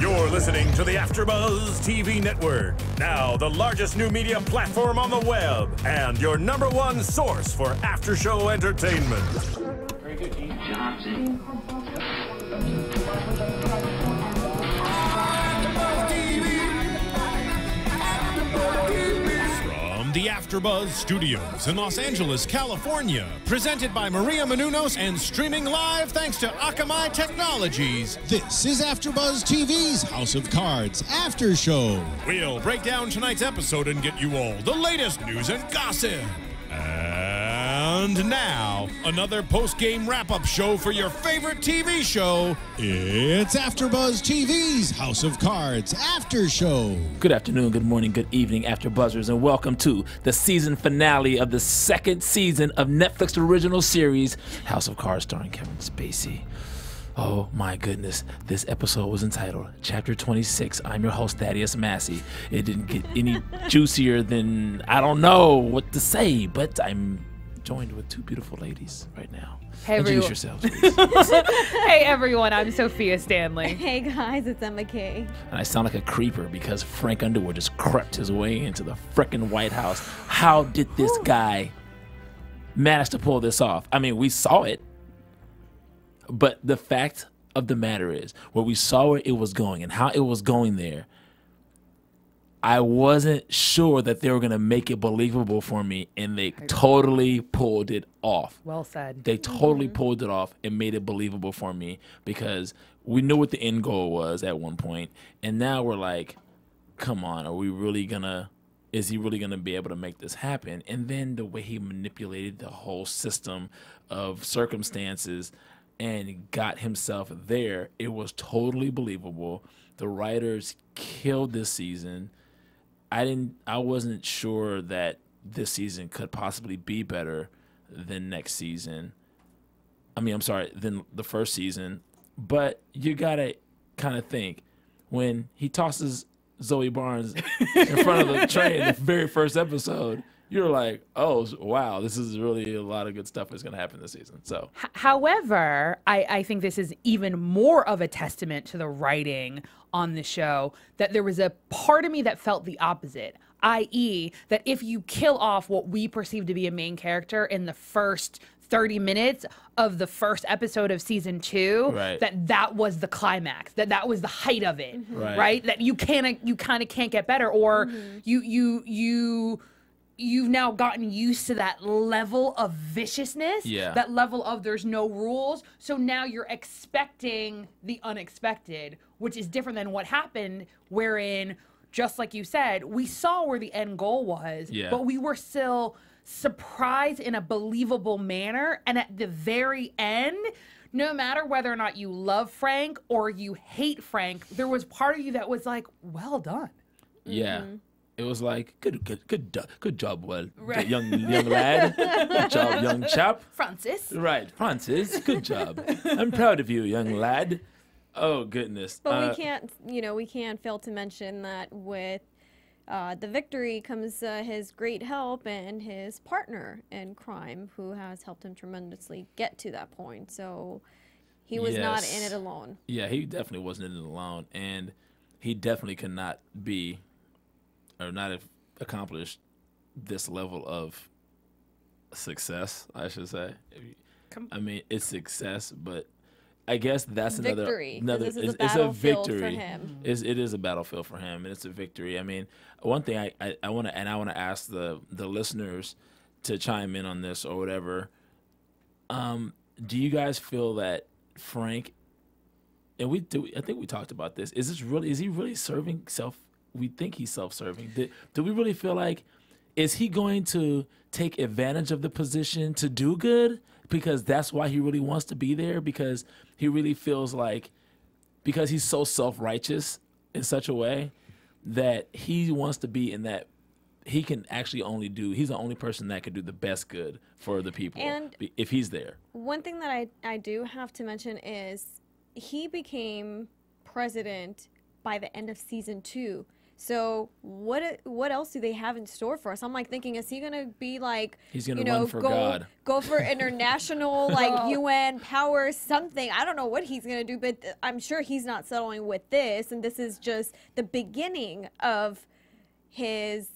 You're listening to the AfterBuzz TV network, now the largest new media platform on the web, and your #1 source for after-show entertainment. Very good, Keith Johnson. From the AfterBuzz Studios in Los Angeles, California, presented by Maria Menounos and streaming live thanks to Akamai Technologies. This is AfterBuzz TV's House of Cards After Show. We'll break down tonight's episode and get you all the latest news and gossip. And now, another post-game wrap-up show for your favorite TV show. It's AfterBuzz TV's House of Cards After Show. Good afternoon, good morning, good evening, AfterBuzzers, and welcome to the season finale of the second season of Netflix original series House of Cards starring Kevin Spacey. Oh my goodness, this episode was entitled Chapter 26. I'm your host, Thaddeus Massey. It didn't get any juicier than, I don't know what to say, but I'm joined with two beautiful ladies right now. Hey, Introduce yourselves, please. Hey everyone, I'm Sofia Stanley. Hey guys, it's Emma Kay. And I sound like a creeper because Frank Underwood just crept his way into the frickin' White House. How did this guy manage to pull this off? I mean, we saw it, but the fact of the matter is, where we saw where it was going and how it was going there, I wasn't sure that they were going to make it believable for me, and they totally pulled it off. Well said. They totally pulled it off and made it believable for me because we knew what the end goal was at one point, and now we're like, come on, is he really gonna be able to make this happen? And then the way he manipulated the whole system of circumstances and got himself there, it was totally believable. The writers killed this season. I wasn't sure that this season could possibly be better than next season. Than the first season. But you gotta kind of think, when he tosses Zoe Barnes in front of the train in the very first episode, you're like, oh, wow, this is really a lot of good stuff that's going to happen this season. So, however, I think this is even more of a testament to the writing on the show, that there was a part of me that felt the opposite, i.e. that if you kill off what we perceive to be a main character in the first 30 minutes of the first episode of season 2, right, that was the climax, that was the height of it, right? That you kind of can't get better, or you've now gotten used to that level of viciousness, that level of there's no rules. So now you're expecting the unexpected, which is different than what happened, wherein, just like you said, we saw where the end goal was, but we were still surprised in a believable manner. And at the very end, no matter whether or not you love Frank or you hate Frank, there was part of you that was like, well done. Yeah. It was like, good job, well, right, young lad. Good job, young chap. Francis. Right, Francis. Good job. I'm proud of you, young lad. Oh goodness. But we can't fail to mention that with the victory comes his great help and his partner in crime, who has helped him tremendously get to that point. So he was not in it alone. Yeah, he definitely wasn't in it alone, and he definitely could not be, or not have accomplished this level of success, I should say. I mean, it's success, but I guess that's victory. It's a victory for him. It is a battlefield for him, and it's a victory. I mean, one thing I want to ask the listeners to chime in on this or whatever. Do you guys feel that Frank, and I think we talked about this, is he really serving self? We think he's self-serving. Do we really feel like, is he going to take advantage of the position to do good? Because that's why he really wants to be there, because he really feels like, because he's so self-righteous in such a way that he wants to be in that, he can actually he's the only person that can do the best good for the people, and if he's there. One thing that I do have to mention is he became president by the end of season 2. So what else do they have in store for us? I'm like thinking, is he gonna be like, he's gonna run for God, go for international like UN power something? I don't know what he's gonna do, but I'm sure he's not settling with this, and this is just the beginning of his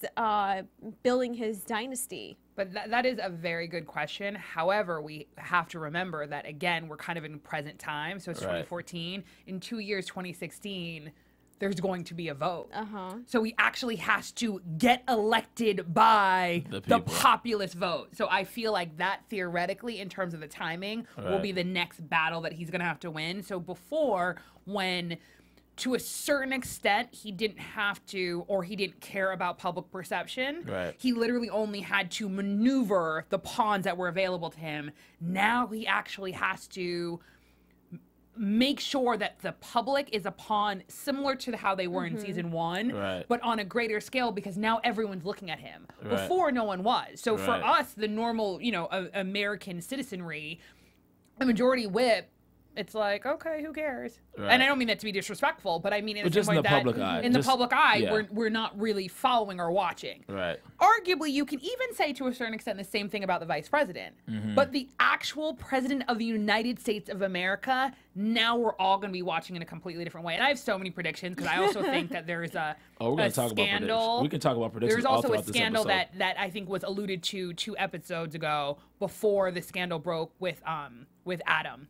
building his dynasty. But that is a very good question. However, we have to remember that, again, we're kind of in present time. So it's 2014. In 2 years, 2016, there's going to be a vote. So he actually has to get elected by the populist vote. So I feel like that theoretically, in terms of the timing, will be the next battle that he's going to have to win. So before, when to a certain extent he didn't have to, or he didn't care about public perception, he literally only had to maneuver the pawns that were available to him. Now he actually has to make sure that the public is a pawn similar to how they were in season 1, but on a greater scale, because now everyone's looking at him. Before, no one was. So for us, the normal, you know, American citizenry, the majority whip, it's like, okay, who cares? And I don't mean that to be disrespectful, but I mean in the same way that in the public eye, we're not really following or watching. Arguably, you can even say to a certain extent the same thing about the vice president. But the actual president of the United States of America, now we're all going to be watching in a completely different way. And I have so many predictions, because I also think that there is a scandal. We can talk about predictions. There's also a scandal that I think was alluded to 2 episodes ago, before the scandal broke with Adam.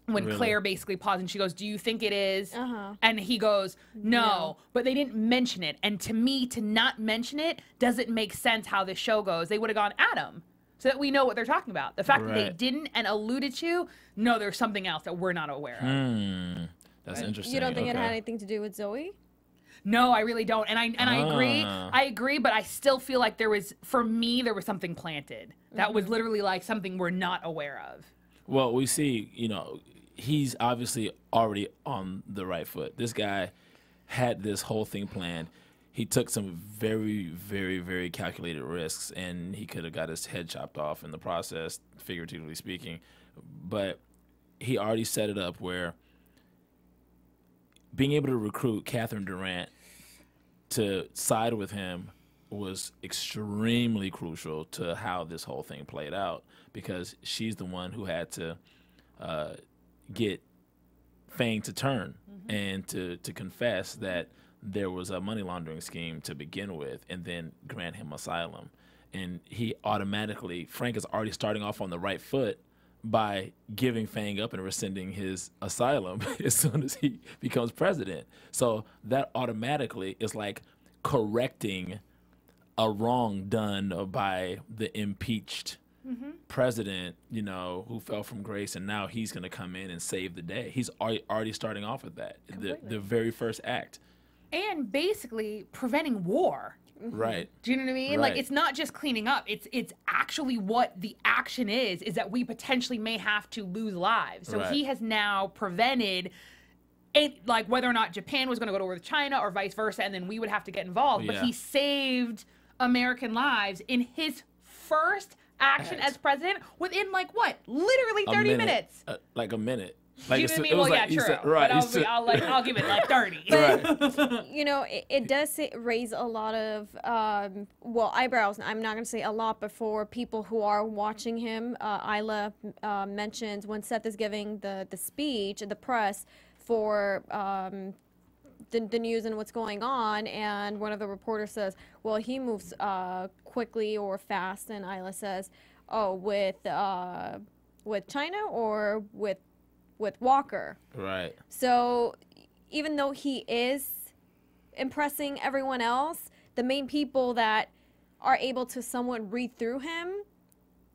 When Claire basically paused and she goes, do you think it is? And he goes, no, but they didn't mention it. And to me, to not mention it doesn't make sense how this show goes. They would have gone Adam, so that we know what they're talking about. The fact that they didn't and alluded to, no, there's something else that we're not aware of. That's interesting. You don't think it had anything to do with Zoe? No, I really don't. And I agree. I agree, but I still feel like for me, there was something planted. That was literally like something we're not aware of. Well, we see, you know, he's obviously already on the right foot. This guy had this whole thing planned. He took some very, very, very calculated risks, and he could have got his head chopped off in the process, figuratively speaking. But he already set it up where being able to recruit Catherine Durant to side with him was extremely crucial to how this whole thing played out, because she's the one who had to get Fang to turn and to confess that there was a money laundering scheme to begin with, and then grant him asylum. And he automatically, Frank is already starting off on the right foot by giving Fang up and rescinding his asylum as soon as he becomes president. So that automatically is like correcting a wrong done by the impeached president, you know, who fell from grace, and now he's going to come in and save the day. He's already starting off with that, the very first act. And basically preventing war. Right. Do you know what I mean? Right. Like, it's not just cleaning up. It's actually what the action is that we potentially may have to lose lives. So he has now prevented it, like whether or not Japan was going to go to war with China or vice versa, and then we would have to get involved. But he saved American lives in his first action as president within, like, what? Literally 30 minutes. Like a minute. Like, you know what I mean? Well, yeah, true. But I'll give it like 30. But, you know, it does raise a lot of, well, eyebrows. I'm not going to say a lot, but for people who are watching him, Isla mentions when Seth is giving the speech at the press for the news and what's going on, and one of the reporters says, well, he moves quickly or fast, and Isla says, oh, with China or with Walker. Right. So even though he is impressing everyone else, the main people that are able to somewhat read through him,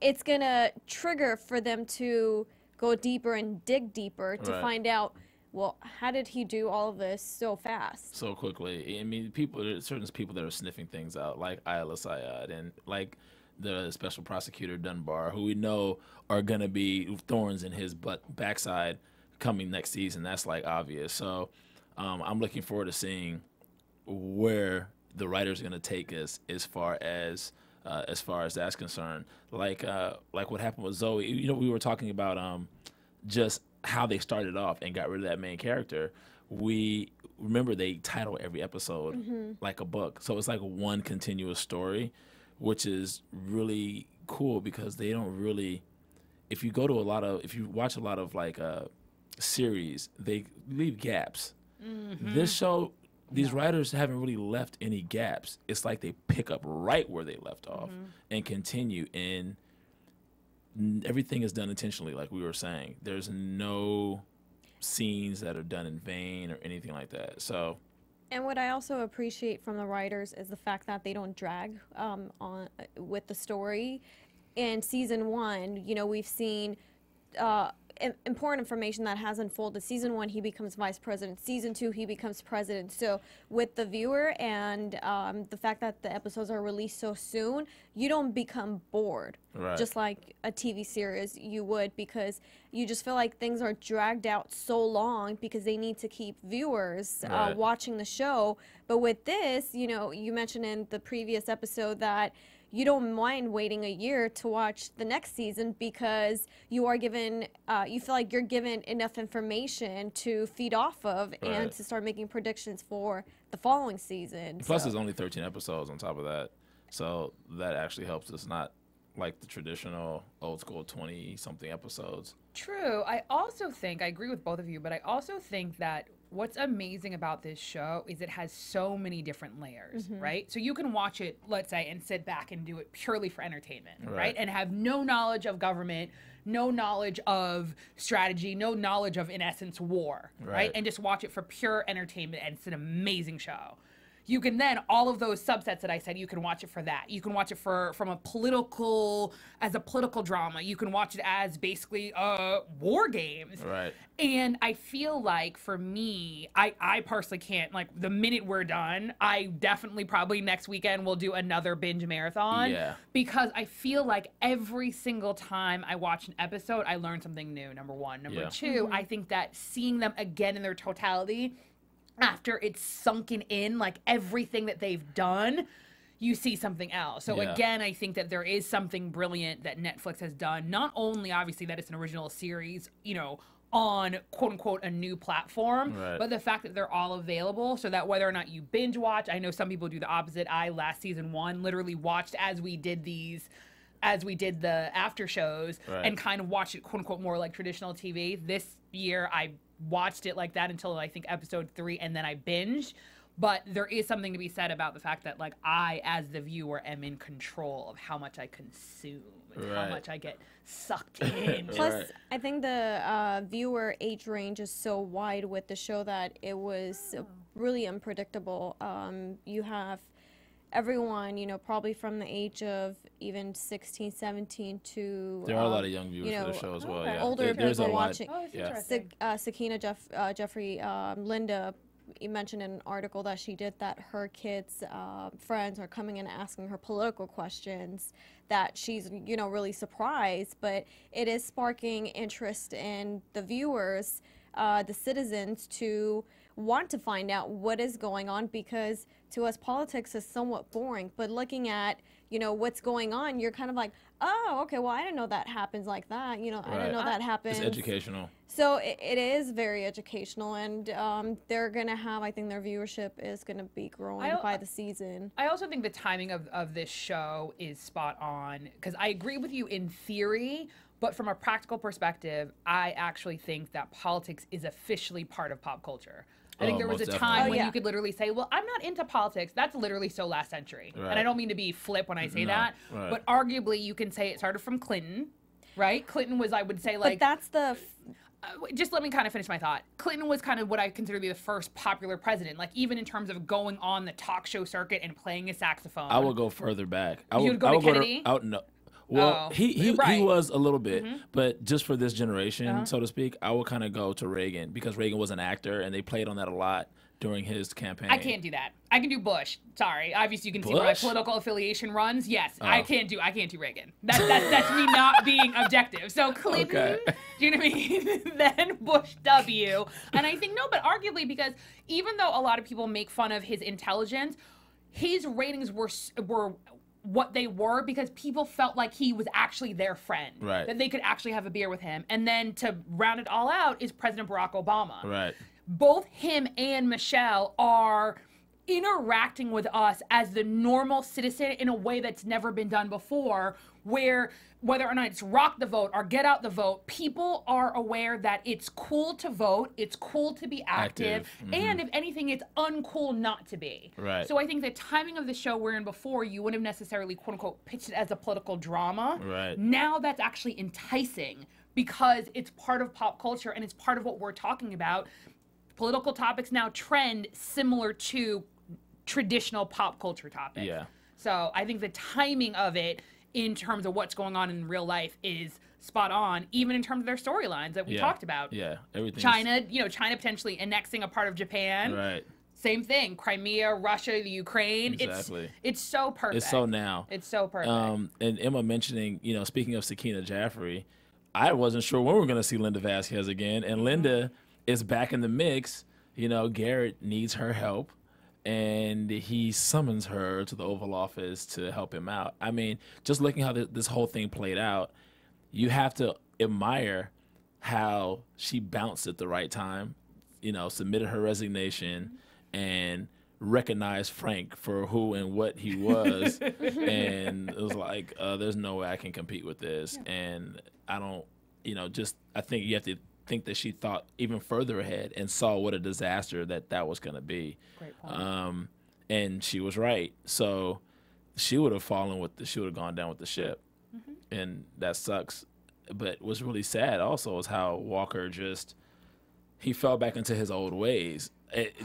it's going to trigger for them to go deeper and dig deeper to find out, well, how did he do all of this so fast? So quickly. I mean, there's certain people that are sniffing things out, like Isla Sayad and like the special prosecutor Dunbar, who we know are going to be thorns in his backside coming next season. That's like obvious. So I'm looking forward to seeing where the writers are going to take us as far as that's concerned. Like what happened with Zoe. You know, we were talking about just how they started off and got rid of that main character, we remember they title every episode like a book. So it's like one continuous story, which is really cool because they don't really, if you watch a lot of like series, they leave gaps. This show, these writers haven't really left any gaps. It's like they pick up right where they left off and continue, and everything is done intentionally, like we were saying. There's no scenes that are done in vain or anything like that. So, and what I also appreciate from the writers is the fact that they don't drag on with the story. In season 1, you know, we've seen important information that has unfolded. Season 1, he becomes vice president. Season 2, he becomes president. So with the viewer and the fact that the episodes are released so soon, you don't become bored. Right. Just like a TV series you would, because you just feel like things are dragged out so long because they need to keep viewers watching the show. But with this, you know, you mentioned in the previous episode that you don't mind waiting a year to watch the next season because you are given, you feel like you're given enough information to feed off of and to start making predictions for the following season. Plus, there's only 13 episodes on top of that. So that actually helps. It's not like the traditional old school 20-something episodes. True. I also think, I agree with both of you, but I also think that what's amazing about this show is it has so many different layers, right? So you can watch it, let's say, and sit back and do it purely for entertainment, right? And have no knowledge of government, no knowledge of strategy, no knowledge of, in essence, war, right? And just watch it for pure entertainment, and it's an amazing show. You can then, all of those subsets that I said, you can watch it for that. You can watch it from a political drama. You can watch it as basically war games. Right. And I feel like for me, I personally can't, like, the minute we're done, I definitely probably next weekend will do another binge marathon. Yeah. Because I feel like every single time I watch an episode, I learn something new, number one. Number two, I think that seeing them again in their totality, after it's sunken in, like everything that they've done, you see something else. So again, I think that there is something brilliant that Netflix has done. Not only, obviously, that it's an original series, you know, on quote unquote a new platform, but the fact that they're all available so that whether or not you binge watch, I know some people do the opposite. I, last season 1, literally watched as we did the after shows and kind of watched it quote unquote more like traditional TV. This year, I watched it like that until I think episode 3, and then I binged. But there is something to be said about the fact that, like, I, as the viewer, am in control of how much I consume and how much I get sucked in. Plus, I think the viewer age range is so wide with the show that it was really unpredictable. You have everyone, you know, probably from the age of even 16, 17 to... There are a lot of young viewers for the show as well, older people watching. Oh, that's interesting. Sakina Jeffrey, Linda, you mentioned in an article that she did that her kids' friends are coming in and asking her political questions, that she's, you know, really surprised, but it is sparking interest in the viewers, the citizens, to want to find out what is going on, because to us politics is somewhat boring, but looking at, you know, what's going on, you're kind of like, oh, okay, well, I didn't know that happens like that, you know, I didn't know that happens. It's educational. So it is very educational, and they're going to have, I think their viewership is going to be growing by the season. I also think the timing of this show is spot on, because I agree with you in theory, but from a practical perspective, I actually think that politics is officially part of pop culture. I think there was a time when you could literally say, well, I'm not into politics. That's literally so last century. And I don't mean to be flip when I say that, but arguably you can say it started from Clinton, right? Clinton was, I would say, like... But that's the... just let me kind of finish my thought. Clinton was kind of what I consider to be the first popular president, like even in terms of going on the talk show circuit and playing a saxophone. I would go further back. You'd go to Kennedy? No. Well, he was a little bit, but just for this generation, so to speak, I would kind of go to Reagan, because Reagan was an actor, and they played on that a lot during his campaign. I can't do that. I can do Bush. Sorry, obviously you can see where my political affiliation runs. Yes, I can't do Reagan. That's me not being objective. So Clinton, do you know what I mean? Then Bush W. And I think but arguably, because even though a lot of people make fun of his intelligence, his ratings were what they were because people felt like he was actually their friend. Right. That they could actually have a beer with him. And then to round it all out is President Barack Obama. Right. Both him and Michelle are interacting with us as the normal citizen in a way that's never been done before, where whether or not it's rock the vote or get out the vote, people are aware that it's cool to vote, it's cool to be active. And if anything, it's uncool not to be. Right. So I think the timing of the show we're in before, you wouldn't have necessarily, quote unquote, pitched it as a political drama. Right. Now that's actually enticing because it's part of pop culture and it's part of what we're talking about. Political topics now trend similar to traditional pop culture topics. Yeah. So I think the timing of it in terms of what's going on in real life is spot on, even in terms of their storylines that we talked about. Yeah, everything. China, China potentially annexing a part of Japan. Right. Same thing. Crimea, Russia, the Ukraine. Exactly. It's so perfect. It's so now. It's so perfect. And Emma mentioning, speaking of Sakina Jaffrey, I wasn't sure when we were going to see Linda Vasquez again, and Linda is back in the mix. Garrett needs her help, and he summons her to the Oval Office to help him out. I mean, just looking how this whole thing played out, you have to admire how she bounced at the right time, submitted her resignation and recognized Frank for who and what he was. And it was like, there's no way I can compete with this. Yeah. And I don't, I think you have to think that she thought even further ahead and saw what a disaster that was going to be. Great point. And she was right. So she would have she would have gone down with the ship. And that sucks. But what's really sad also is how Walker he fell back into his old ways.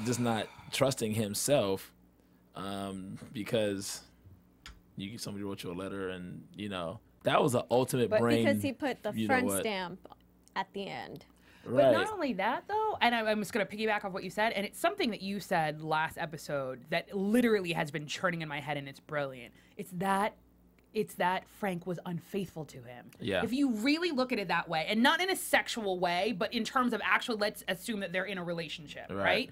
Just not trusting himself because somebody wrote you a letter and, that was the ultimate brain. Because he put the friend stamp at the end. But not only that, though, and I'm just going to piggyback off what you said, and it's something that you said last episode that literally has been churning in my head, and it's brilliant. It's that Frank was unfaithful to him. Yeah. If you really look at it that way, and not in a sexual way, but in terms of actually, let's assume that they're in a relationship, right?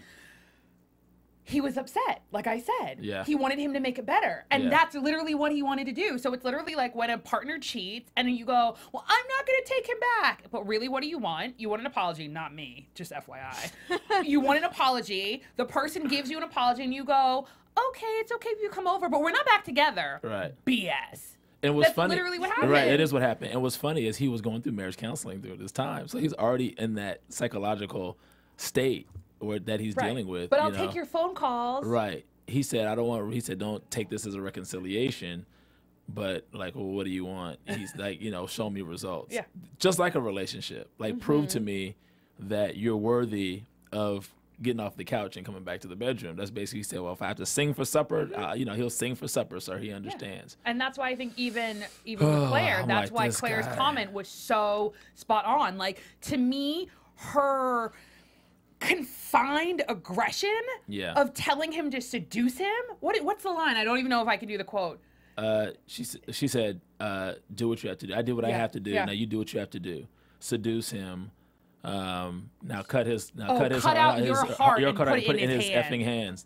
He was upset, like I said. Yeah. He wanted him to make it better. And that's literally what he wanted to do. So it's literally like when a partner cheats and then you go, well, I'm not going to take him back. But really, what do you want? You want an apology, not me, just FYI. You want an apology. The person gives you an apology and you go, okay, it's okay if you come over, but we're not back together. Right. BS. And what's That's funny, literally what happened. Right, it is what happened. And what's funny is he was going through marriage counseling through this time. So he's already in that psychological state that he's dealing with. But I'll take your phone calls. Right. He said, don't take this as a reconciliation, but like, well, what do you want? He's like, show me results. Yeah. Just like a relationship. Like, prove to me that you're worthy of getting off the couch and coming back to the bedroom. That's basically, he said, well, if I have to sing for supper, he'll sing for supper, so he understands. Yeah. And that's why I think even with Claire, that's why Claire's comment was so spot on. Like, to me, her confined aggression of telling him to seduce him. What's the line? I don't even know if I can do the quote. She said, do what you have to do. I did what I have to do. Now you do what you have to do. Seduce him. Now cut out your heart and put it in his effing hands.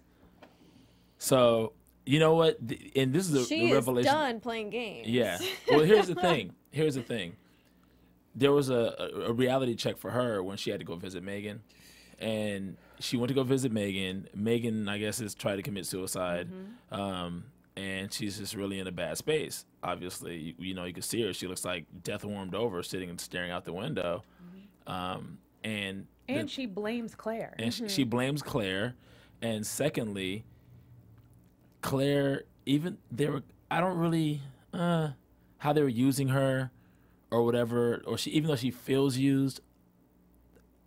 So you know what? And this is a revelation. She is done playing games. Yeah. Well, here's the thing. There was a reality check for her when she had to go visit Megan. And she went to go visit Megan. Megan, I guess, has tried to commit suicide. And she's just really in a bad space. Obviously, you can see her. She looks like death warmed over, sitting and staring out the window. And she blames Claire. And she blames Claire. And secondly, Claire, I don't really, how they were using her or whatever, or even though she feels used,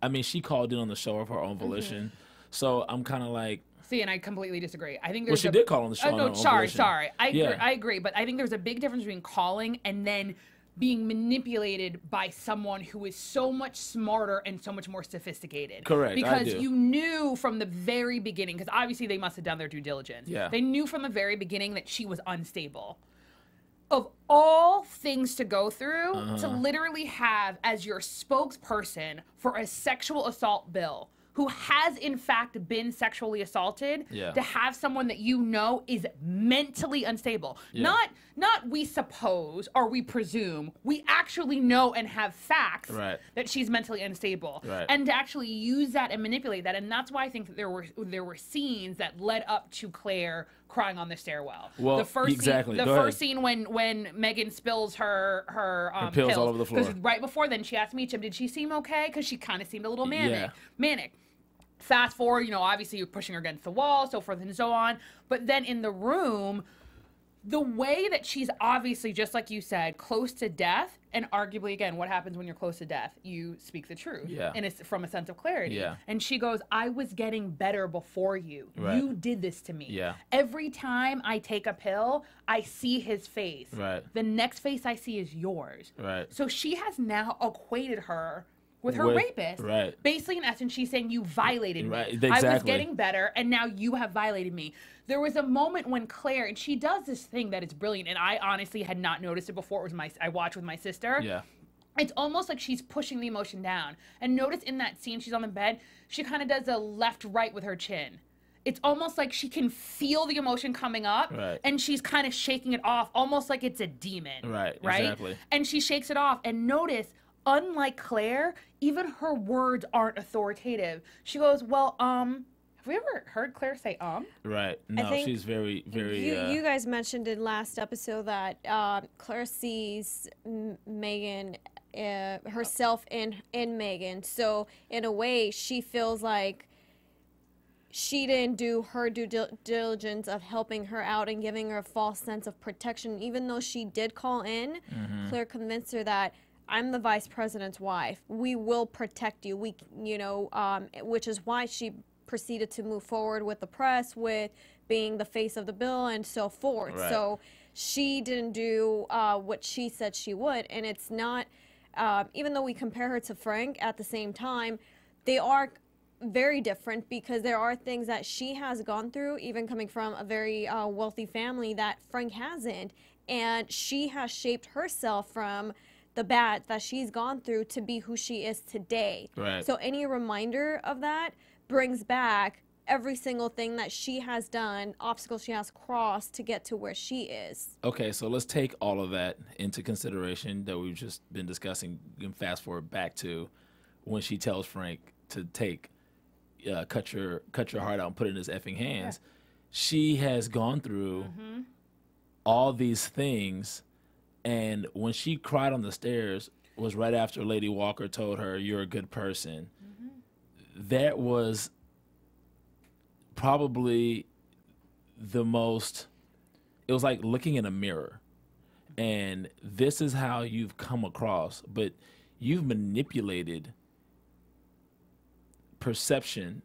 I mean, she called in on the show of her own volition. So I'm kind of like... See, and I completely disagree. I think she did call on the show on her own volition. Sorry. I agree. But I think there's a big difference between calling and then being manipulated by someone who is so much smarter and so much more sophisticated. Correct, Because you knew from the very beginning, because obviously they must have done their due diligence. Yeah. They knew from the very beginning that she was unstable. Of all things to go through, to literally have as your spokesperson for a sexual assault bill who has in fact been sexually assaulted to have someone that you know is mentally unstable. Not we suppose or we presume. We actually know and have facts that she's mentally unstable. And to actually use that and manipulate that. And that's why I think that there were scenes that led up to Claire crying on the stairwell. Well, the first exactly. Scene, the first scene when Megan spills her pills all over the floor. Because right before then she asked Meacham, did she seem okay? Because she kind of seemed a little manic. Fast forward, you know, obviously you're pushing her against the wall, so forth and so on. But then in the room, the way that she's obviously, just like you said, close to death, and arguably, again, what happens when you're close to death? You speak the truth. And it's from a sense of clarity. And she goes, I was getting better before you. You did this to me. Every time I take a pill, I see his face. The next face I see is yours. So she has now equated her with her rapist. Basically, in essence, she's saying, you violated me. Exactly. I was getting better, and now you have violated me. There was a moment when Claire, and she does this thing that is brilliant, and I honestly had not noticed it before. It was I watched with my sister. It's almost like she's pushing the emotion down. And notice in that scene, she's on the bed, she kind of does a left-right with her chin. It's almost like she can feel the emotion coming up, and she's kind of shaking it off, almost like it's a demon. Exactly. And she shakes it off, and notice, unlike Claire, even her words aren't authoritative. She goes, well, have we ever heard Claire say No, she's very, very... You guys mentioned in last episode that Claire sees Megan, herself in Megan. So, in a way, she feels like she didn't do her due diligence of helping her out and giving her a false sense of protection. Even though she did call in, Claire convinced her that, I'm the vice president's wife. We will protect you. Which is why she proceeded to move forward with the press, with being the face of the bill and so forth. So she didn't do what she said she would. And it's not, even though we compare her to Frank at the same time, they are very different because there are things that she has gone through, even coming from a very wealthy family, that Frank hasn't. And she has shaped herself from the bad that she's gone through to be who she is today. So any reminder of that brings back every single thing that she has done, obstacles she has crossed to get to where she is. Okay, so let's take all of that into consideration that we've just been discussing and fast forward back to when she tells Frank to cut your heart out and put it in his effing hands. She has gone through all these things. And when she cried on the stairs was right after Lady Walker told her, you're a good person. That was probably the most, it was like looking in a mirror. And this is how you've come across, but you've manipulated perception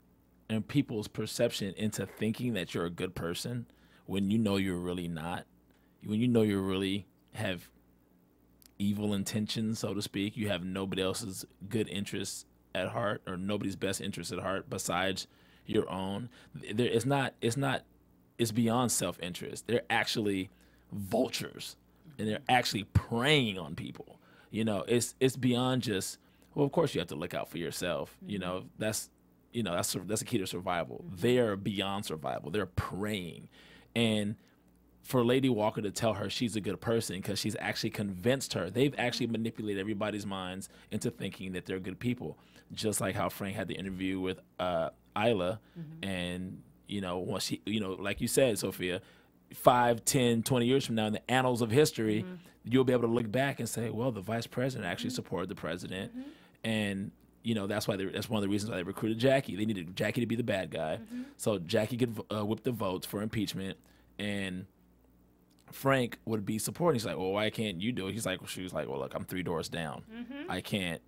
and people's perception into thinking that you're a good person when you know you're really not, when you know you're really have evil intentions, so to speak. You have nobody else's good interests at heart, or nobody's best interest at heart besides your own. It's beyond self-interest. They're actually vultures, and they're actually preying on people. It's beyond just, well, of course you have to look out for yourself. That's a key to survival. They are beyond survival. They're preying. And for Lady Walker to tell her she's a good person because she's actually convinced her. They've actually manipulated everybody's minds into thinking that they're good people. Just like how Frank had the interview with Isla. And, once she, like you said, Sofia, 5, 10, 20 years from now in the annals of history, you'll be able to look back and say, well, the vice president actually supported the president. And, that's one of the reasons why they recruited Jackie. They needed Jackie to be the bad guy. So Jackie could whip the votes for impeachment. And Frank would be supporting. He's like, well, why can't you do it? She was like, well, look, I'm 3 doors down. I can't,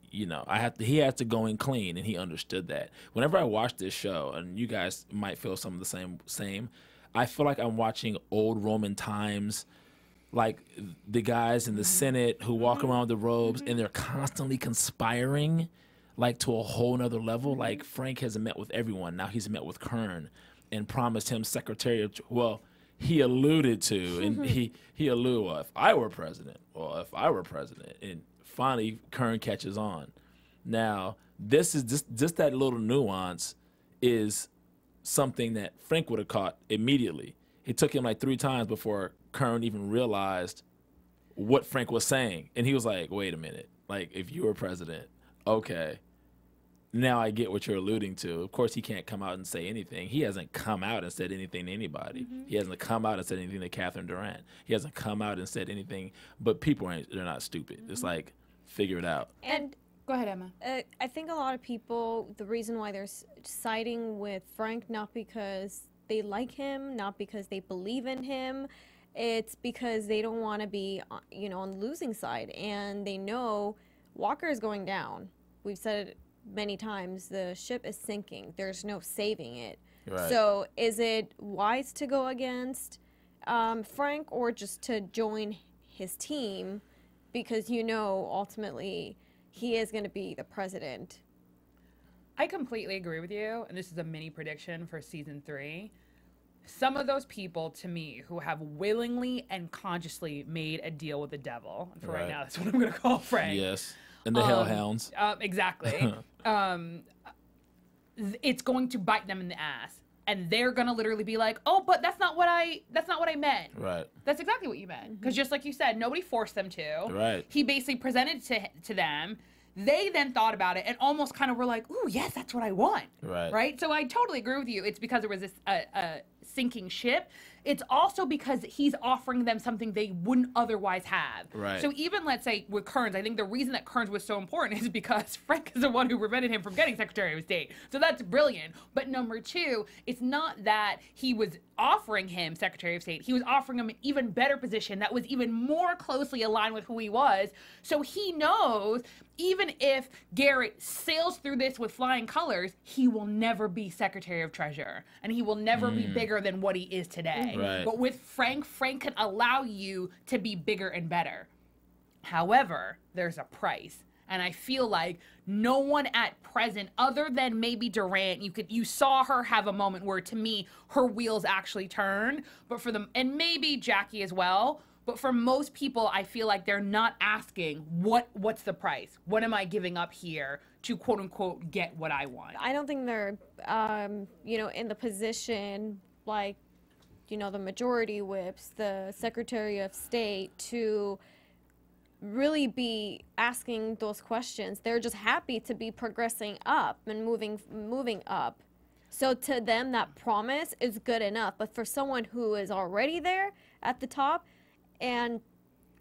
he had to go in clean, and he understood that. Whenever I watch this show, and you guys might feel some of the same, I feel like I'm watching old Roman times, like the guys in the Senate who walk around with the robes, and they're constantly conspiring, like to a whole nother level. Like Frank has met with everyone. Now he's met with Kern and promised him Secretary of, he alluded to, and he alluded, well, if I were president, and finally Kern catches on Now, this is just that little nuance is something that Frank would have caught immediately. It took him like 3 times before Kern even realized what Frank was saying. And he was like, wait a minute. Like, if you were president, okay, now I get what you're alluding to. Of course, he can't come out and say anything. He hasn't come out and said anything to anybody. He hasn't come out and said anything to Catherine Durant. He hasn't come out and said anything. But people they're not stupid. It's like, figure it out. And go ahead, Emma. I think a lot of people, the reason why they're siding with Frank, not because they like him, not because they believe in him, it's because they don't want to be, you know, on the losing side. And they know Walker is going down. We've said it many times, the ship is sinking. There's no saving it. Right. So is it wise to go against Frank or just to join his team because you know ultimately he is going to be the president? I completely agree with you, and this is a mini prediction for season 3. Some of those people, to me, who have willingly and consciously made a deal with the devil, and for right now, that's what I'm going to call Frank. Yes. And the hellhounds. Exactly. It's going to bite them in the ass, and they're gonna literally be like, "Oh, but that's not what I meant." Right. That's exactly what you meant. Because just like you said, nobody forced them to. Right. He basically presented to them. They then thought about it and almost kind of were like, "Ooh, yes, that's what I want." Right. Right. So I totally agree with you. It's because there was this sinking ship. It's also because he's offering them something they wouldn't otherwise have. Right. So even, let's say, with Kearns, I think the reason that Kearns was so important is because Frank is the one who prevented him from getting Secretary of State. So that's brilliant. But number 2, it's not that he was offering him Secretary of State. He was offering him an even better position that was even more closely aligned with who he was. So he knows even if Garrett sails through this with flying colors, he will never be Secretary of Treasury. And he will never be bigger than what he is today. Right. But with Frank can allow you to be bigger and better. However, there's a price. And I feel like no one at present, other than maybe Durant, you saw her have a moment where, to me, her wheels actually turned. But for them, and maybe Jackie as well. But for most people, I feel like they're not asking what's the price? What am I giving up here to quote unquote get what I want? I don't think they're, you know, in the position like, you know, the majority whips, the Secretary of State, to really be asking those questions. They're just happy to be progressing up and moving up. So to them, that promise is good enough. But for someone who is already there at the top, and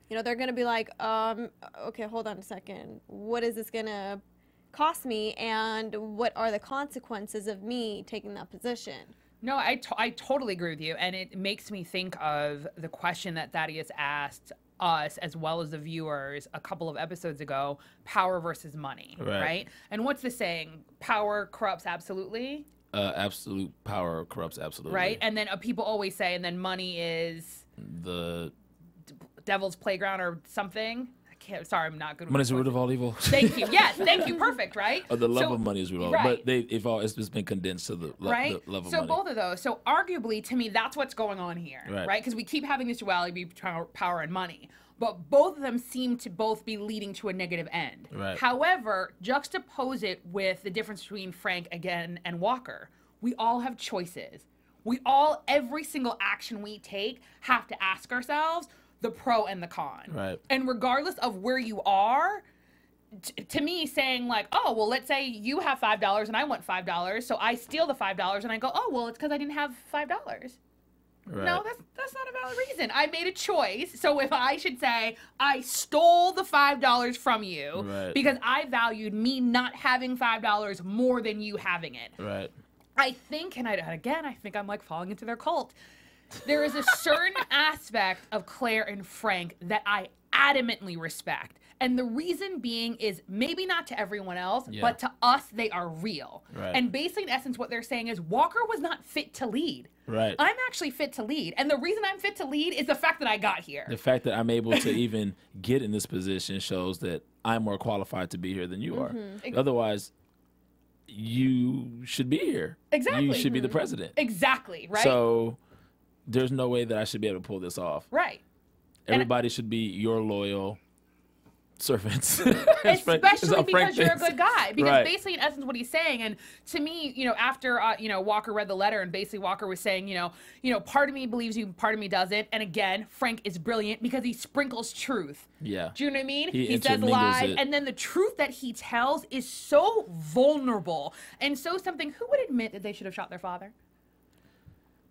you know, they're gonna be like, okay, hold on a second. What is this gonna cost me, and what are the consequences of me taking that position? No, I totally agree with you, and it makes me think of the question that Thaddeus asked us as well as the viewers a couple of episodes ago: power versus money, right? And what's the saying? Power corrupts absolutely. Absolute power corrupts absolutely. Right, and then people always say, and then money is the devil's playground or something. Sorry, I'm not good with money's the root of all evil. Thank you. Yes, thank you. Perfect, right? The love of money is root of all, but it's just been condensed to the love of money. So both of those. So arguably, to me, that's what's going on here, right? Because we keep having this duality between power and money, but both of them seem to both be leading to a negative end. Right. However, juxtapose it with the difference between Frank again and Walker. We all have choices. Every single action we take, have to ask ourselves the pro and the con. Right. And regardless of where you are, to me, saying like, oh, well, let's say you have $5 and I want $5, so I steal the $5 and I go, oh, well, it's because I didn't have $5. Right. No, that's not a valid reason. I made a choice. So if I should say I stole the $5 from you because I valued me not having $5 more than you having it. Right. I think, and I think I'm like falling into their cult. There is a certain aspect of Claire and Frank that I adamantly respect. And the reason being is maybe not to everyone else, but to us, they are real. Right. And basically, in essence, what they're saying is Walker was not fit to lead. Right. I'm actually fit to lead. And the reason I'm fit to lead is the fact that I got here. The fact that I'm able to even get in this position shows that I'm more qualified to be here than you are. Otherwise, you should be here. Exactly. You should be the president. Exactly, right? So there's no way that I should be able to pull this off. Right. Everybody should be your loyal servants. Especially because you're a good guy. Because Right. basically, in essence, what he's saying, and to me, after Walker read the letter, and basically Walker was saying, part of me believes you, part of me doesn't. And again, Frank is brilliant because he sprinkles truth. Yeah. Do you know what I mean? He says intermingles lies, it. and then the truth that he tells is so vulnerable and so something. Who would admit that they should have shot their father?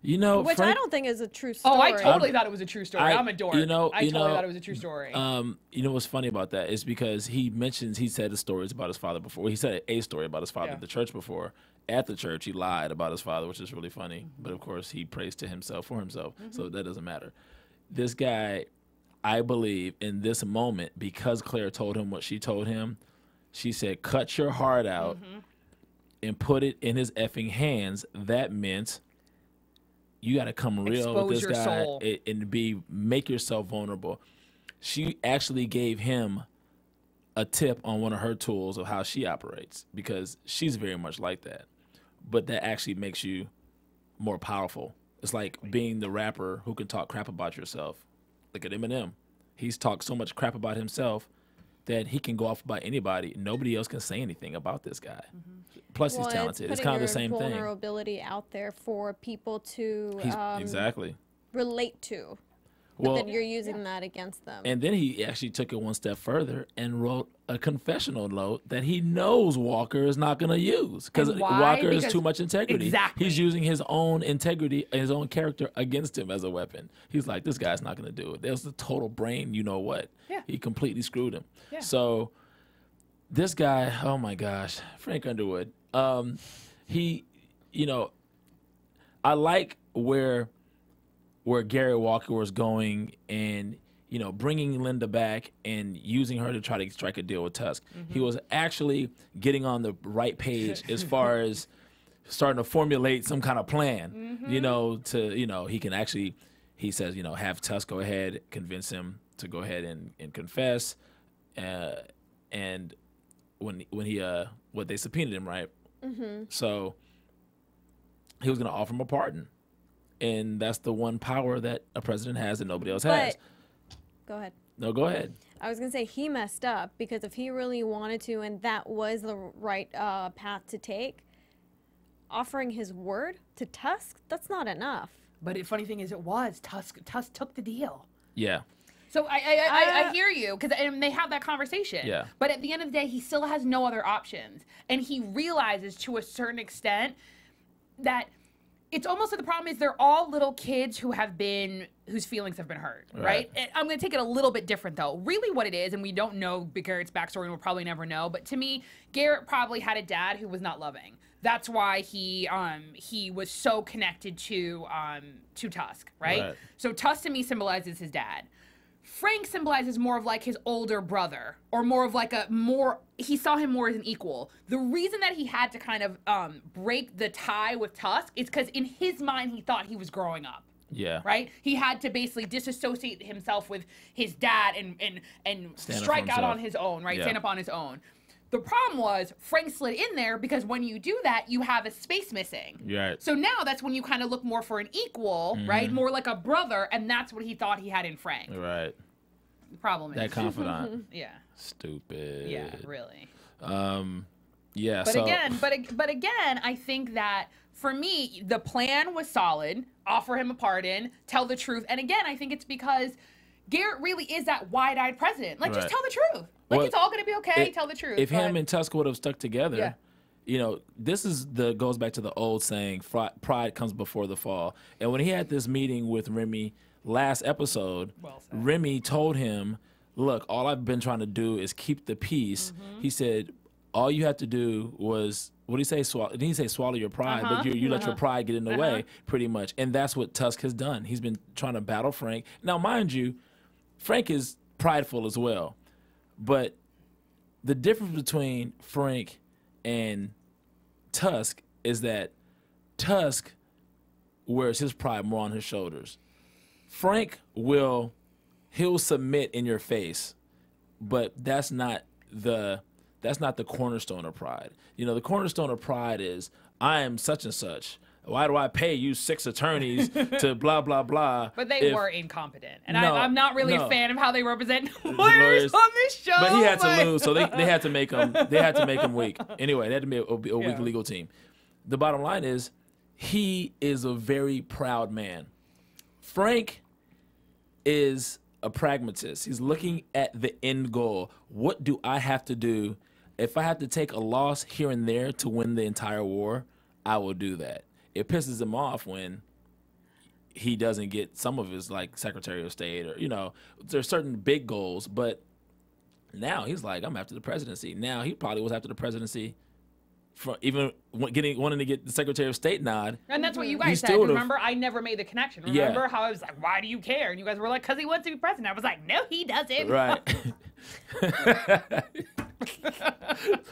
Which I don't think is a true story. Oh, I totally thought it was a true story. I'm a dork. I totally thought it was a true story. What's funny about that is because he said the stories about his father before. He said a story about his father at the church before. At the church, he lied about his father, which is really funny. But of course, he prays to himself for himself, so that doesn't matter. This guy, I believe, in this moment, because Claire told him what she told him, she said, "Cut your heart out and put it in his effing hands." That meant you got to come real Expose with this your guy soul. and make yourself vulnerable. She actually gave him a tip on one of her tools of how she operates, because she's very much like that. But that actually makes you more powerful. It's like being the rapper who can talk crap about yourself. Look at Eminem. He's talked so much crap about himself that he can go off by anybody. Nobody else can say anything about this guy. Plus, he's talented. It's kind of the same thing. Vulnerability out there for people to exactly relate to. Well, But then you're using that against them. And then he actually took it one step further and wrote a confessional note that he knows Walker is not going to use because Walker is too much integrity. Exactly. He's using his own integrity, his own character against him as a weapon. He's like, this guy's not going to do it. There's the total brain, you know what? Yeah. He completely screwed him. Yeah. So this guy, oh my gosh, Frank Underwood. I like where Gary Walker was going and, bringing Linda back and using her to try to strike a deal with Tusk. He was actually getting on the right page as far as starting to formulate some kind of plan, he can actually, he says, have Tusk go ahead, convince him to go ahead and confess. And when they subpoenaed him, right? So he was going to offer him a pardon. And that's the one power that a president has that nobody else has. Go ahead. No, go ahead. I was going to say he messed up because if he really wanted to and that was the right path to take, offering his word to Tusk, that's not enough. But the funny thing is, it was Tusk. Tusk took the deal. Yeah. So I hear you, because they have that conversation. Yeah. But at the end of the day, he still has no other options, and he realizes to a certain extent that it's almost like the problem is they're all little kids whose feelings have been hurt, right? And I'm going to take it a little bit different, though. Really what it is, and we don't know Garrett's backstory, and we'll probably never know, but to me, Garrett probably had a dad who was not loving. That's why he was so connected to Tusk, right? So Tusk to me symbolizes his dad. Frank symbolizes more of like his older brother, or more of like he saw him more as an equal. The reason that he had to kind of break the tie with Tusk is because in his mind he thought he was growing up. Yeah. Right? He had to basically disassociate himself with his dad and strike out on his own, right? Yeah. Stand up on his own. The problem was Frank slid in there because when you do that, you have a space missing. Right. So now that's when you kind of look more for an equal, right? More like a brother, and that's what he thought he had in Frank. Right. The problem is That confidant. yeah. Stupid. Yeah, really. Yeah. But again, I think that for me, the plan was solid. Offer him a pardon, tell the truth, and again, I think it's because Garrett really is that wide-eyed president. Like, just tell the truth. Like, it's all gonna be okay. Tell the truth. If him and Tusk would have stuck together, this goes back to the old saying, pride comes before the fall. And when he had this meeting with Remy last episode, Remy told him, look, all I've been trying to do is keep the peace. He said, all you have to do was, what did he say? Didn't he say swallow your pride? But you let your pride get in the way, pretty much. And that's what Tusk has done. He's been trying to battle Frank. Now, mind you, Frank is prideful as well. But the difference between Frank and Tusk is that Tusk wears his pride more on his shoulders. Frank he'll submit in your face, but that's not the cornerstone of pride. The cornerstone of pride is, I am such and such. why do I pay you 6 attorneys to blah, blah, blah? But they were incompetent. And I'm not really a fan of how they represent lawyers on this show. But he had to lose, so they had to make him weak. Anyway, they had to be a weak legal team. The bottom line is, he is a very proud man. Frank is a pragmatist. He's looking at the end goal. What do I have to do? If I have to take a loss here and there to win the entire war, I will do that. It pisses him off when he doesn't get some of his, like, Secretary of State, or, you know, there's certain big goals, but now he's like, I'm after the presidency. Now he probably was after the presidency for even wanting to get the Secretary of State nod. And that's what you guys said. Remember, I never made the connection. Remember how I was like, why do you care? And you guys were like, because he wants to be president. I was like, no, he doesn't. Right.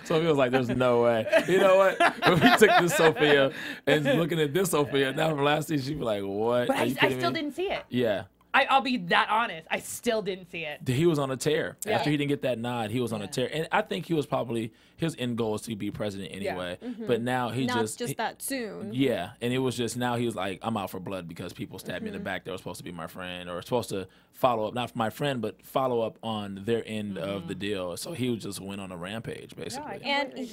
So he was like, there's no way. You know what? When we took this Sofia and looking at this Sofia, now from last season, she'd be like, what? But I still didn't see it. Yeah. I'll be that honest. I still didn't see it. He was on a tear. Yeah. After he didn't get that nod, he was on a tear. And I think he was probably, his end goal was to be president anyway. Yeah. But now not just that soon. Yeah. And it was just, now he was like, I'm out for blood because people stabbed me in the back that were supposed to be my friend, or supposed to follow up, not my friend, but follow up on their end of the deal. So he just went on a rampage, basically. Yeah, and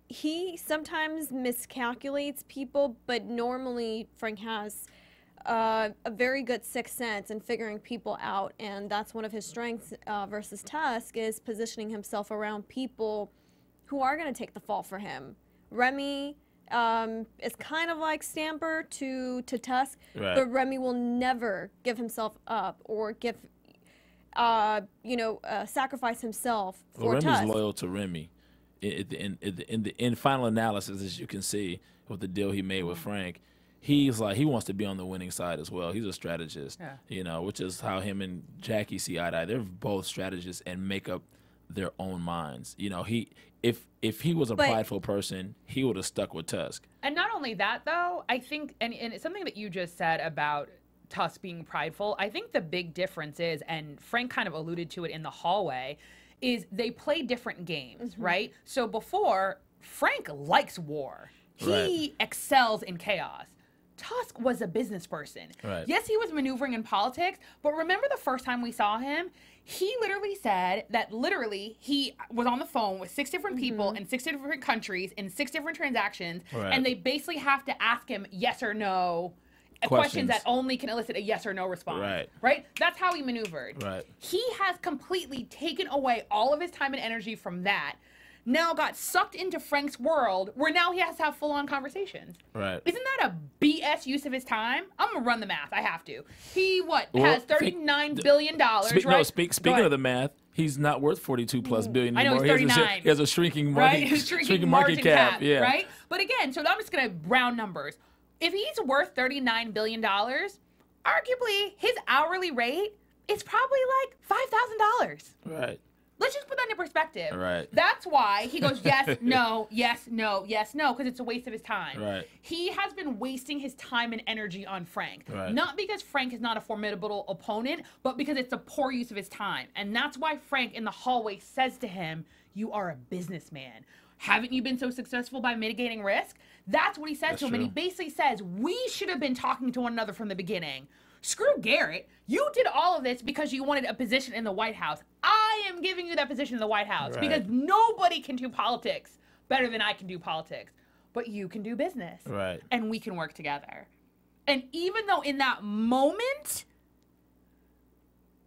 he sometimes miscalculates people, but normally Frank has a very good sixth sense in figuring people out, and that's one of his strengths versus Tusk, is positioning himself around people who are going to take the fall for him. Remy is kind of like Stamper to Tusk, but Remy will never give himself up or give sacrifice himself for Tusk. Remy's loyal to Remy. In final analysis, as you can see with the deal he made with Frank, he's like, he wants to be on the winning side as well. He's a strategist, you know, which is how him and Jackie see eye to eye. They're both strategists and make up their own minds. You know, if he was a prideful person, he would have stuck with Tusk. And not only that, though, I think, and it's something that you just said about Tusk being prideful, I think the big difference is, and Frank kind of alluded to it in the hallway, is they play different games, right? So before, Frank likes war. He excels in chaos. Tusk was a business person. Right. Yes, he was maneuvering in politics, but remember the first time we saw him? He literally said that he was on the phone with 6 different people in 6 different countries in 6 different transactions, and they basically have to ask him yes or no questions that only can elicit a yes or no response. Right? That's how he maneuvered. He has completely taken away all of his time and energy from that. Now got sucked into Frank's world, where now he has to have full-on conversations. Isn't that a BS use of his time? I'm gonna run the math. I have to. He has $39 billion. Speaking of the math, he's not worth 42+ billion anymore. I know, he's 39. He has a shrinking market cap. Yeah. Right. But again, so I'm just gonna round numbers. If he's worth $39 billion, arguably his hourly rate is probably like $5,000. Right. Let's just put that into perspective. Right. That's why he goes, yes, no, yes, no, yes, no, because it's a waste of his time. Right. He has been wasting his time and energy on Frank. Right. Not because Frank is not a formidable opponent, but because it's a poor use of his time. And that's why Frank in the hallway says to him, you are a businessman. Haven't you been so successful by mitigating risk? That's what he says to him. And he basically says, we should have been talking to one another from the beginning. Screw Garrett. You did all of this because you wanted a position in the White House. I am giving you that position in the White House because nobody can do politics better than I can do politics. But you can do business. Right. And we can work together. And even though in that moment,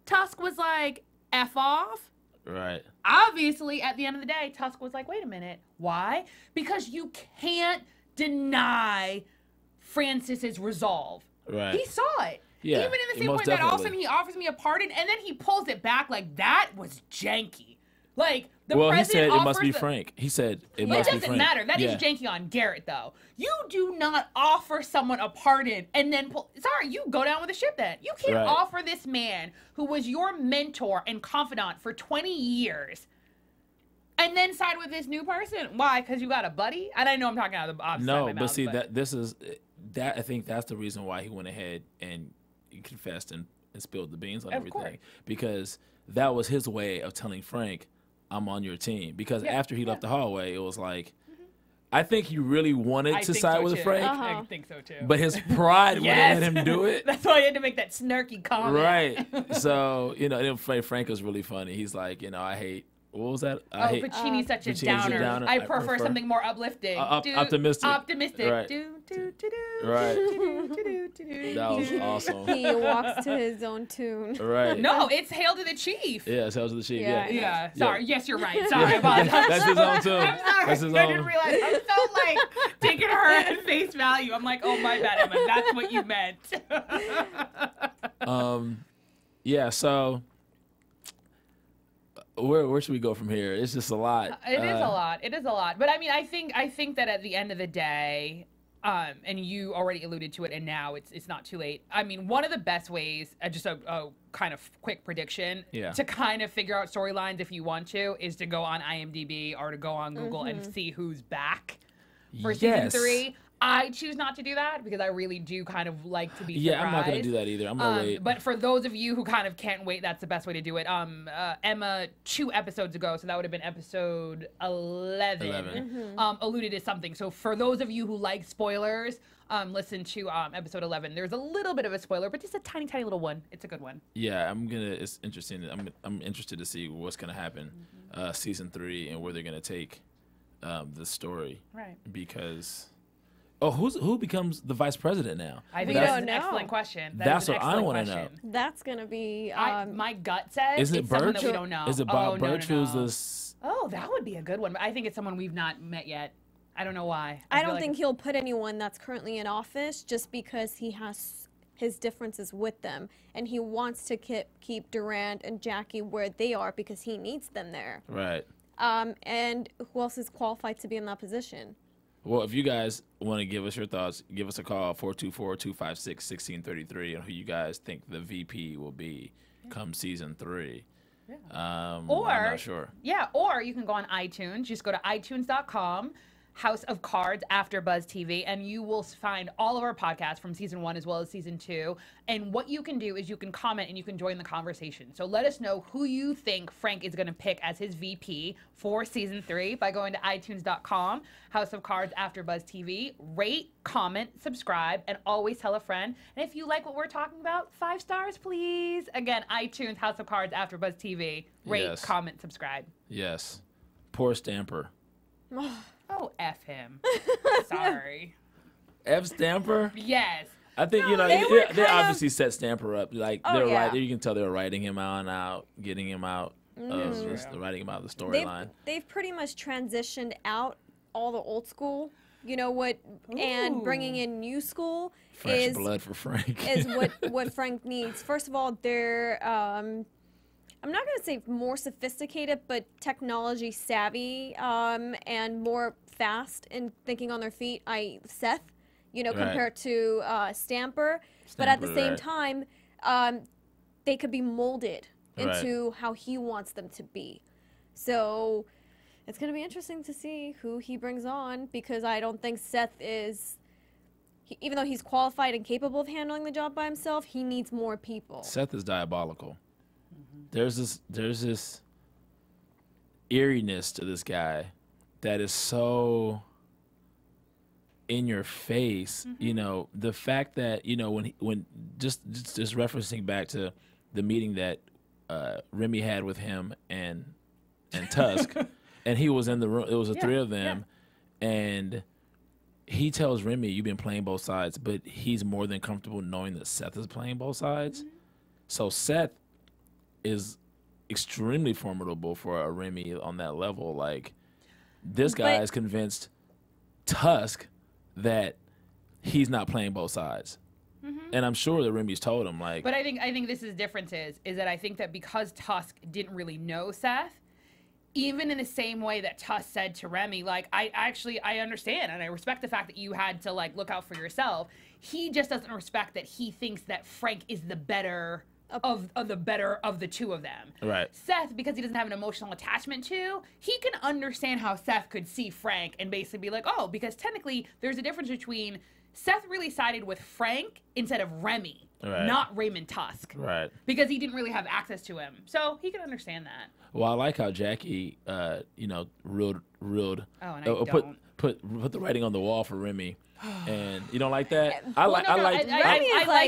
Tusk was like, F off. Right. Obviously, at the end of the day, Tusk was like, wait a minute. Why? Because you can't deny Francis's resolve. Right. He saw it. Yeah, even in the same point that all of a sudden he offers me a pardon and then he pulls it back, like that was janky. Like the president he said it must be Frank. He said it must be Frank. It doesn't matter. That is janky on Garrett, though. You do not offer someone a pardon and then pull. Sorry, you go down with the ship then. You can't offer this man who was your mentor and confidant for 20 years and then side with this new person. Why? Because you got a buddy? And I know I'm talking out of the obvious side of my mouth, but see, I think that's the reason why he went ahead and confessed and spilled the beans on everything. Because that was his way of telling Frank, I'm on your team. Because after he left the hallway, it was like, I think he really wanted to side with Frank. I think so too. But his pride wouldn't let him do it. That's why he had to make that snarky comment. Right. So, then Frank was really funny. He's like, I hate. What was that? Pacini's such a downer. I prefer something more uplifting. Optimistic. Optimistic. Right. Right. That was awesome. He walks to his own tune. Right. No, it's Hail to the Chief. Yeah, it's Hail to the Chief. Yeah. Sorry. Yes, you're right. Sorry about that. That's his own tune. I'm sorry. That's his I own. didn't realize. I'm so taking her at face value. I'm like, oh my bad, Emma. That's what you meant. Yeah. So. Where should we go from here? It's just a lot. It is a lot. It is a lot. But I mean, I think that at the end of the day, and you already alluded to it, and now it's not too late. I mean, one of the best ways, just a kind of quick prediction, to kind of figure out storylines if you want to, is to go on IMDb or to go on Google and see who's back for season 3. I choose not to do that because I really do kind of like to be surprised. Yeah, I'm not going to do that either. I'm going to wait. But for those of you who kind of can't wait, that's the best way to do it. Emma, 2 episodes ago, so that would have been episode 11. Alluded to something. So for those of you who like spoilers, listen to episode 11. There's a little bit of a spoiler, but just a tiny, tiny little one. It's a good one. Yeah, it's interesting. I'm interested to see what's going to happen season 3 and where they're going to take the story. Right. Because... Oh, who becomes the vice president now? I think that's an excellent question. That's what I want to know. That's going to be... my gut says it's someone that we don't know. Is it Bob Birch who's this... Oh, that would be a good one. I think it's someone we've not met yet. I don't know why. I don't think he'll put anyone that's currently in office just because he has his differences with them. And he wants to keep Durant and Jackie where they are because he needs them there. Right. And who else is qualified to be in that position? Well, if you guys want to give us your thoughts, give us a call, 424-256-1633, on who you guys think the VP will be come season 3. Yeah. I'm not sure. Yeah, or you can go on iTunes. Just go to itunes.com, House of Cards, AfterBuzz TV, and you will find all of our podcasts from season 1 as well as season 2. And what you can do is you can comment and you can join the conversation. So let us know who you think Frank is going to pick as his VP for season 3 by going to itunes.com, House of Cards, AfterBuzz TV. Rate, comment, subscribe, and always tell a friend. And if you like what we're talking about, 5 stars, please. Again, iTunes, House of Cards, AfterBuzz TV. Rate, comment, subscribe. Yes. Poor Stamper. Oh, F him. Sorry. F Stamper? Yes. I think, they obviously set Stamper up. Like, you can tell they were writing him out, getting him out, writing him out of the storyline. They've pretty much transitioned out all the old school, and bringing in new school. Fresh blood for Frank. Is what Frank needs. First of all, they're... I'm not going to say more sophisticated, but technology savvy and more fast in thinking on their feet. Seth, compared to Stamper. But at the same time, they could be molded into how he wants them to be. So it's going to be interesting to see who he brings on because I don't think Seth is... even though he's qualified and capable of handling the job by himself, he needs more people. Seth is diabolical. There's this eeriness to this guy that is so in your face. The fact that when just referencing back to the meeting that Remy had with him and Tusk, and he was in the room. It was the 3 of them, and he tells Remy, "You've been playing both sides," but he's more than comfortable knowing that Seth is playing both sides. So Seth is extremely formidable for a Remy on that level. Like, this guy is convinced Tusk that he's not playing both sides. And I'm sure that Remy's told him, like... But I think this is difference is that I think that because Tusk didn't really know Seth, even in the same way that Tusk said to Remy, like, I understand and I respect the fact that you had to, like, look out for yourself. He just doesn't respect that he thinks that Frank is the better... Of the better of the 2 of them. Right. Seth, because he doesn't have an emotional attachment to, he can understand how Seth could see Frank and basically be like, oh, because technically there's a difference between Seth really sided with Frank instead of Remy, not Raymond Tusk. Right. Because he didn't really have access to him. So he can understand that. Well, I like how Jackie, reeled put put the writing on the wall for Remy. And you don't like that? I like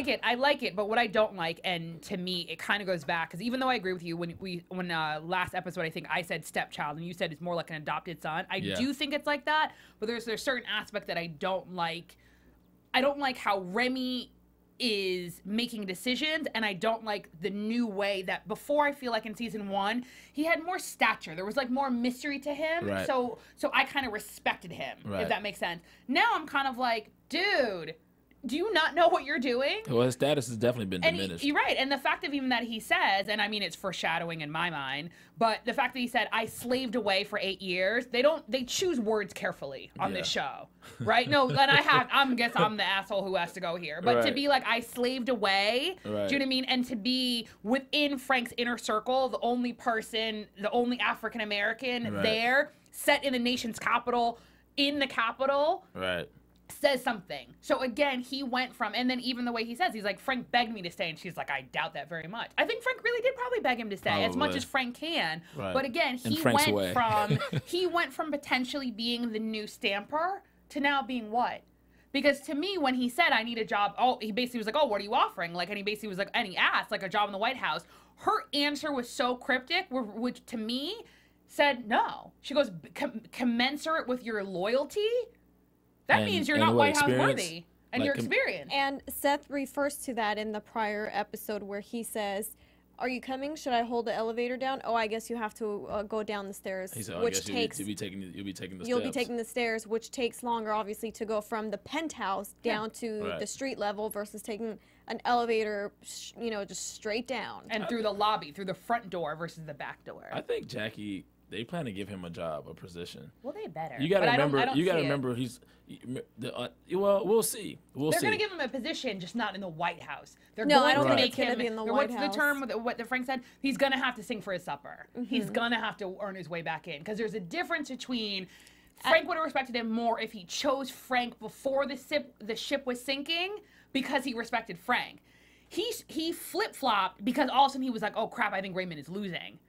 it. I like it. But what I don't like, and to me, it kind of goes back, because even though I agree with you, when last episode, I think I said stepchild, and you said it's more like an adopted son. I do think it's like that, but there's certain aspect that I don't like. I don't like how Remy is making decisions, and I don't like the new way that before. I feel like in season 1 he had more stature, there was like more mystery to him, right. so I kind of respected him, right. If that makes sense. Now I'm kind of like, dude, do you not know what you're doing? Well, his status has definitely been diminished. You're right, and the fact of even that he says, and I mean it's foreshadowing in my mind, but the fact that he said, I slaved away for 8 years, they choose words carefully on this show, right? No, and I guess I'm the asshole who has to go here, but to be like, I slaved away, do you know what I mean? And to be within Frank's inner circle, the only person, the only African American there, set in the nation's capital, in the capital, right. says something. So again, he went from, and then even the way he says, he's like, Frank begged me to stay, and she's like, I doubt that very much. I think Frank really did probably beg him to stay, as much as Frank can. Right. But again, he went from potentially being the new Stamper to now being what? Because to me, when he said, I need a job, he basically was like, oh, what are you offering? Like, and he basically was like, and he asked, like, a job in the White House. Her answer was so cryptic, which to me said no. She goes, commensurate with your loyalty? That means you're not White House worthy, and your experience. And Seth refers to that in the prior episode where he says, are you coming? Should I hold the elevator down? Oh, I guess you have to go down the stairs, which takes... You'll be taking the stairs, which takes longer, obviously, to go from the penthouse down to the street level versus taking an elevator, just straight down. And through the lobby, through the front door versus the back door. I think Jackie... They plan to give him a job, a position. Well, they better. You got to remember. You got to remember. Well, we'll see. They're going to give him a position, just not in the White House. I don't think it's going to be in the White House. What's the term? What Frank said? He's going to have to sing for his supper. Mm-hmm. He's going to have to earn his way back in, because there's a difference between. Frank would have respected him more if he chose Frank before the ship was sinking, because he respected Frank. He flip flopped because all of a sudden he was like, oh crap, I think Raymond is losing.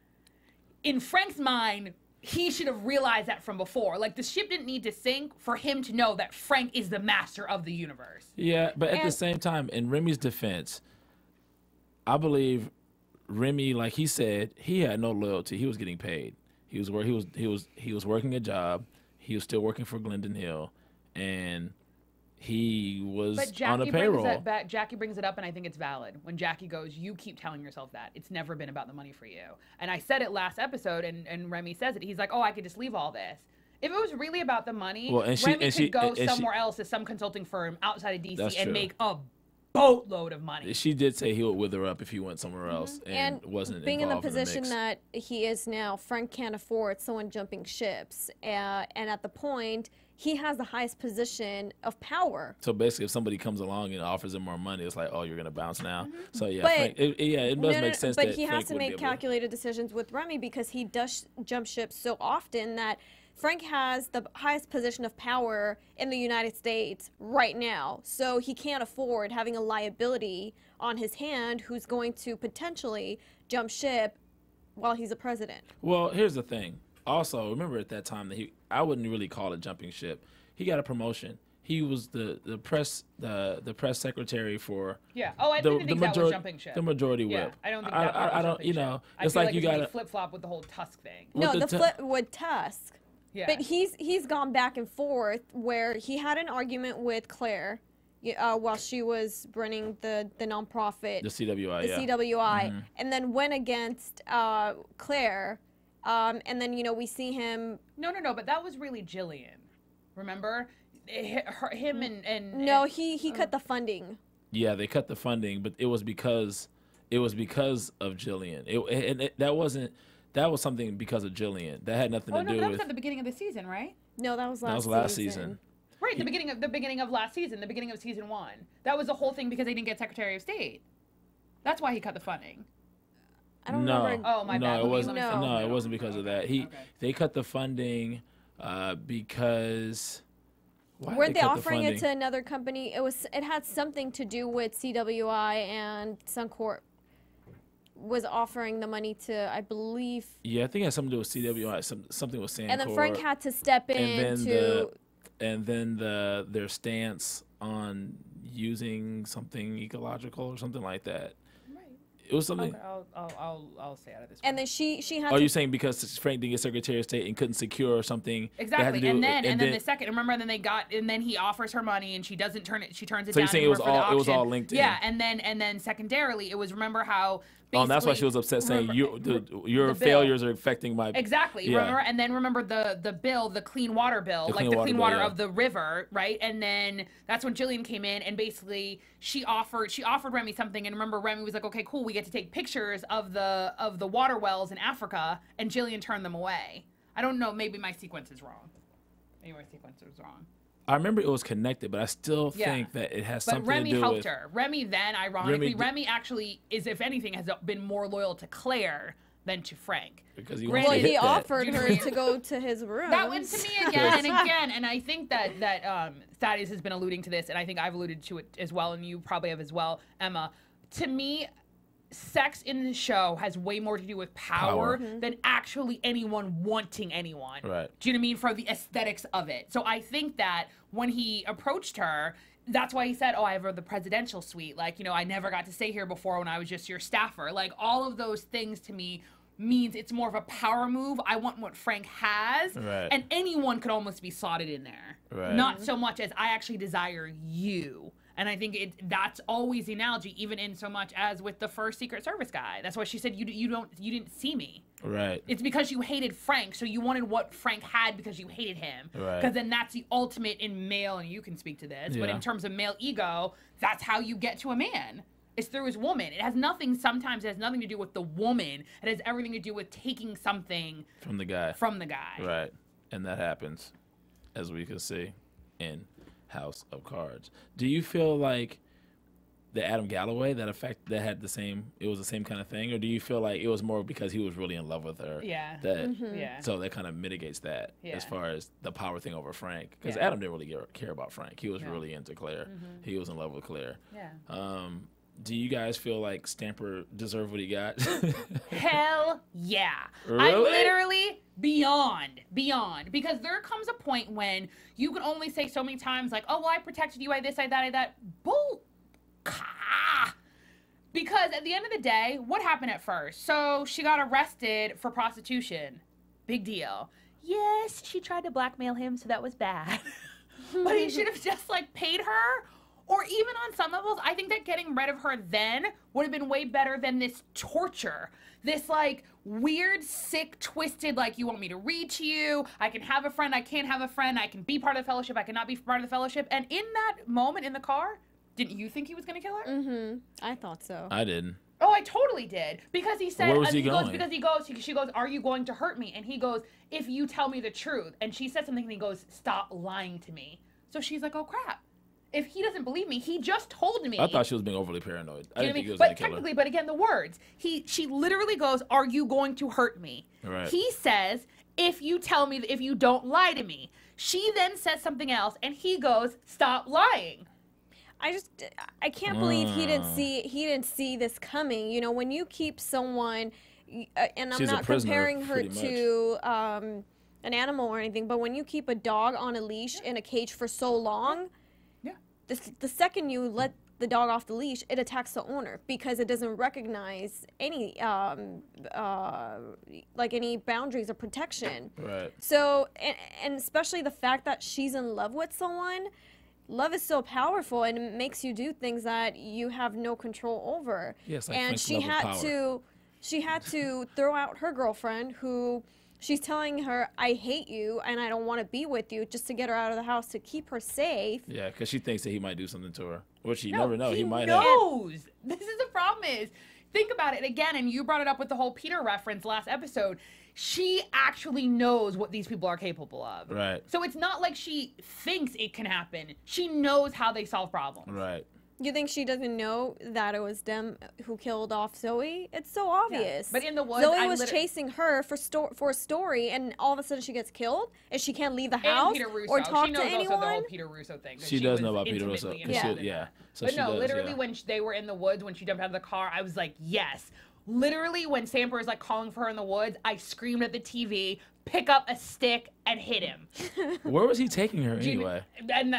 In Frank's mind, he should have realized that from before. Like, the ship didn't need to sink for him to know that Frank is the master of the universe. Yeah, but at the same time, in Remy's defense, I believe Remy, like he said, he had no loyalty. He was getting paid. He was working a job. He was still working for Glendon Hill, and he was on a payroll. Jackie brings it up, and I think it's valid. When Jackie goes, you keep telling yourself that. It's never been about the money for you. And I said it last episode, and Remy says it. He's like, oh, I could just leave all this. If it was really about the money, Remy could go somewhere else to some consulting firm outside of D.C. and make a boatload of money. She did say he would wither up if he went somewhere else and wasn't being in the involved position in the mix. that he is now, Frank can't afford someone jumping ships. And at the point, he has the highest position of power. So basically, if somebody comes along and offers him more money, it's like, oh, you're going to bounce now. So yeah, Frank, it does make sense. But he has to make calculated decisions with Remy, because he does jump ships so often that Frank has the highest position of power in the United States right now. So he can't afford having a liability on his hand who's going to potentially jump ship while he's a president. Well, here's the thing. Also, remember at that time that I wouldn't really call it jumping ship. He got a promotion. He was the press secretary for I didn't think that was jumping ship. The majority whip. I don't think that was jumping ship. It's like you got to flip flop with the whole Tusk thing. No, the flip with Tusk. Yeah. But he's gone back and forth where he had an argument with Claire while she was running the nonprofit. The CWI. CWI, and then went against Claire. And then, we see him... No, but that was really Jillian. Remember? Him and No, he cut the funding. Yeah, they cut the funding, but it was because of Jillian. That was something because of Jillian. That had nothing to do with... that was at the beginning of the season, right? No, that was last season. Right, the beginning of last season, the beginning of season 1. That was the whole thing because they didn't get Secretary of State. That's why he cut the funding. I don't remember. Oh, my bad. It wasn't. No, it wasn't because of that. They cut the funding because. Weren't they offering it to another company? It had something to do with CWI, and Suncorp was offering the money to, I believe. Yeah, I think it had something to do with CWI. Something with Suncorp. And then Frank had to step in to and then their stance on using something ecological or something like that. It was something. Okay, I'll stay out of this. And then she had. Are you saying because Frank didn't get Secretary of State and couldn't secure something? Exactly. And then the second, remember, and then he offers her money and she doesn't turn it. She turns it down. So you're saying it was all linked in? Yeah, and then secondarily, it was, remember how. That's why she was upset, saying your failures are affecting my. Exactly. Yeah. Remember, and then remember the bill, the clean water bill, the clean water of the river, right? And then that's when Jillian came in, and basically she offered Remy something, and remember Remy was like, okay, cool, we get to take pictures of the water wells in Africa, and Jillian turned them away. I don't know, maybe my sequence is wrong. Maybe my sequence is wrong. I remember it was connected, but I still think that it has something to do with... But Remy helped her. Remy then, ironically, Remy actually is, if anything, has been more loyal to Claire than to Frank. Because he offered her to go to his room. That went to me again and again, and I think that Thaddeus has been alluding to this, and I think I've alluded to it as well, and you probably have as well, Emma. To me, sex in the show has way more to do with power than actually anyone wanting anyone. Right. Do you know what I mean? For the aesthetics of it. So I think that when he approached her, that's why he said, oh, I have the presidential suite. Like, I never got to stay here before when I was just your staffer. Like, all of those things to me means it's more of a power move. I want what Frank has. Right. And anyone could almost be slotted in there. Right. Not so much as I actually desire you. And I think that's always the analogy, even in so much as with the first Secret Service guy. That's why she said you didn't see me. Right. It's because you hated Frank, so you wanted what Frank had because you hated him. Right. Because then that's the ultimate in male, and you can speak to this, but in terms of male ego, that's how you get to a man. It's through his woman. Sometimes it has nothing to do with the woman. It has everything to do with taking something from the guy. Right. And that happens, as we can see in House of Cards. Do you feel like the Adam Galloway it was the same kind of thing, or do you feel like it was more because he was really in love with her? Yeah. So that kind of mitigates that as far as the power thing over Frank, because Adam didn't really care about Frank. He was really into Claire. He was in love with Claire. Yeah. Do you guys feel like Stamper deserved what he got? Hell yeah. Really? I literally beyond. Because there comes a point when you can only say so many times like, oh, well, I protected you, I this, I that, I that. Bull. Because at the end of the day, what happened at first? So she got arrested for prostitution. Big deal. Yes, she tried to blackmail him, so that was bad. But he should have just paid her. Or even on some levels, I think that getting rid of her then would have been way better than this torture. This weird, sick, twisted, you want me to reach you, I can have a friend, I can't have a friend, I can be part of the fellowship, I cannot be part of the fellowship. And in that moment in the car, didn't you think he was going to kill her? Mm-hmm. I thought so. I didn't. Oh, I totally did. Because he said, where was he going? She goes, are you going to hurt me? And he goes, if you tell me the truth. And she said something and he goes, stop lying to me. So she's like, oh crap. If he doesn't believe me, he just told me. I thought she was being overly paranoid. I didn't think he was going to kill her. But technically, but again, the words. She literally goes, are you going to hurt me? Right. He says, if you tell me, if you don't lie to me. She then says something else, and he goes, stop lying. I can't believe he didn't see this coming. When you keep someone, and I'm not comparing her to an animal or anything, but when you keep a dog on a leash in a cage for so long, the second you let the dog off the leash, it attacks the owner because it doesn't recognize any any boundaries or protection. Right. So, and especially the fact that she's in love with someone. Love is so powerful, and it makes you do things that you have no control over. Yes, and she had to throw out her girlfriend, who she's telling her, I hate you and I don't want to be with you, just to get her out of the house to keep her safe. Yeah, because she thinks that he might do something to her, which you never know. He might knows. This is the problem is, think about it again, and you brought it up with the whole Peter reference last episode. She actually knows what these people are capable of. Right. So it's not like she thinks it can happen. She knows how they solve problems. Right. You think she doesn't know that it was them who killed off Zoe? It's so obvious. Yeah. But in the woods, Zoe was chasing her for a story, and all of a sudden she gets killed, and she can't leave the house or talk to anyone. She knows also the whole Peter Russo thing. She does know about Peter Russo. Yeah. Yeah. So but no, literally when they were in the woods, when she jumped out of the car, I was like, yes. Literally, when Stamper is like calling for her in the woods, I screamed at the TV, pick up a stick and hit him. Where was he taking her anyway? And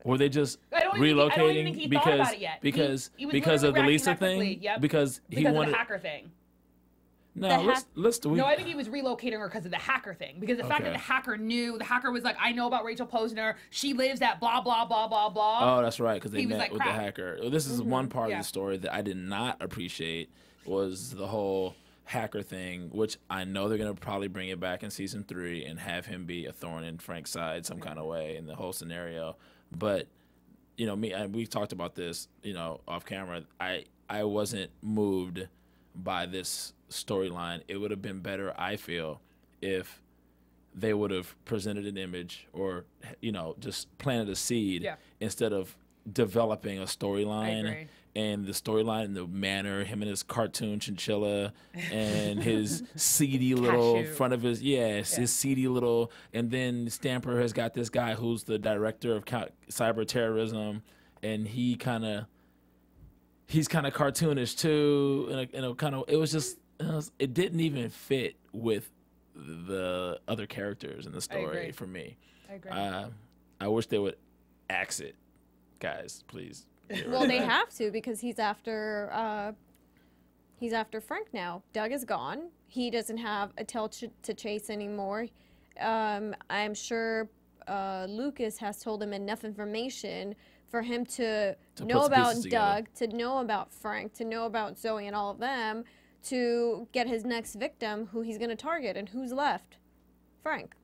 were they just I don't relocating even think he thought about it yet. because he of the Lisa thing? Yep. Because he of wanted the hacker thing. No, let's do it. No, I think he was relocating her because of the hacker thing. Because the fact that the hacker was like, I know about Rachel Posner. She lives at blah, blah, blah, blah, blah. Oh, that's right, because they met like, with the hacker. This is one part of the story that I did not appreciate was the whole hacker thing, which I know they're going to probably bring it back in season 3 and have him be a thorn in Frank's side some kind of way in the whole scenario. But, you know, we talked about this, you know, off camera. I wasn't moved by this storyline. It would have been better, I feel, if they would have presented an image or, you know, just planted a seed instead of developing a storyline. And the storyline and the manner, him and his cartoon chinchilla and his seedy little front of his, his seedy little, and then Stamper has got this guy who's the director of cyber terrorism, and he's kind of cartoonish too, and it was just, it didn't even fit with the other characters in the story for me. I agree. I wish they would axe it, guys, please. Well, they have to because he's after Frank now. Doug is gone. He doesn't have a tail to chase anymore. I'm sure Lucas has told him enough information for him to know about Doug, to know about Frank, to know about Zoe and all of them, to get his next victim, who he's going to target, and who's left? Frank.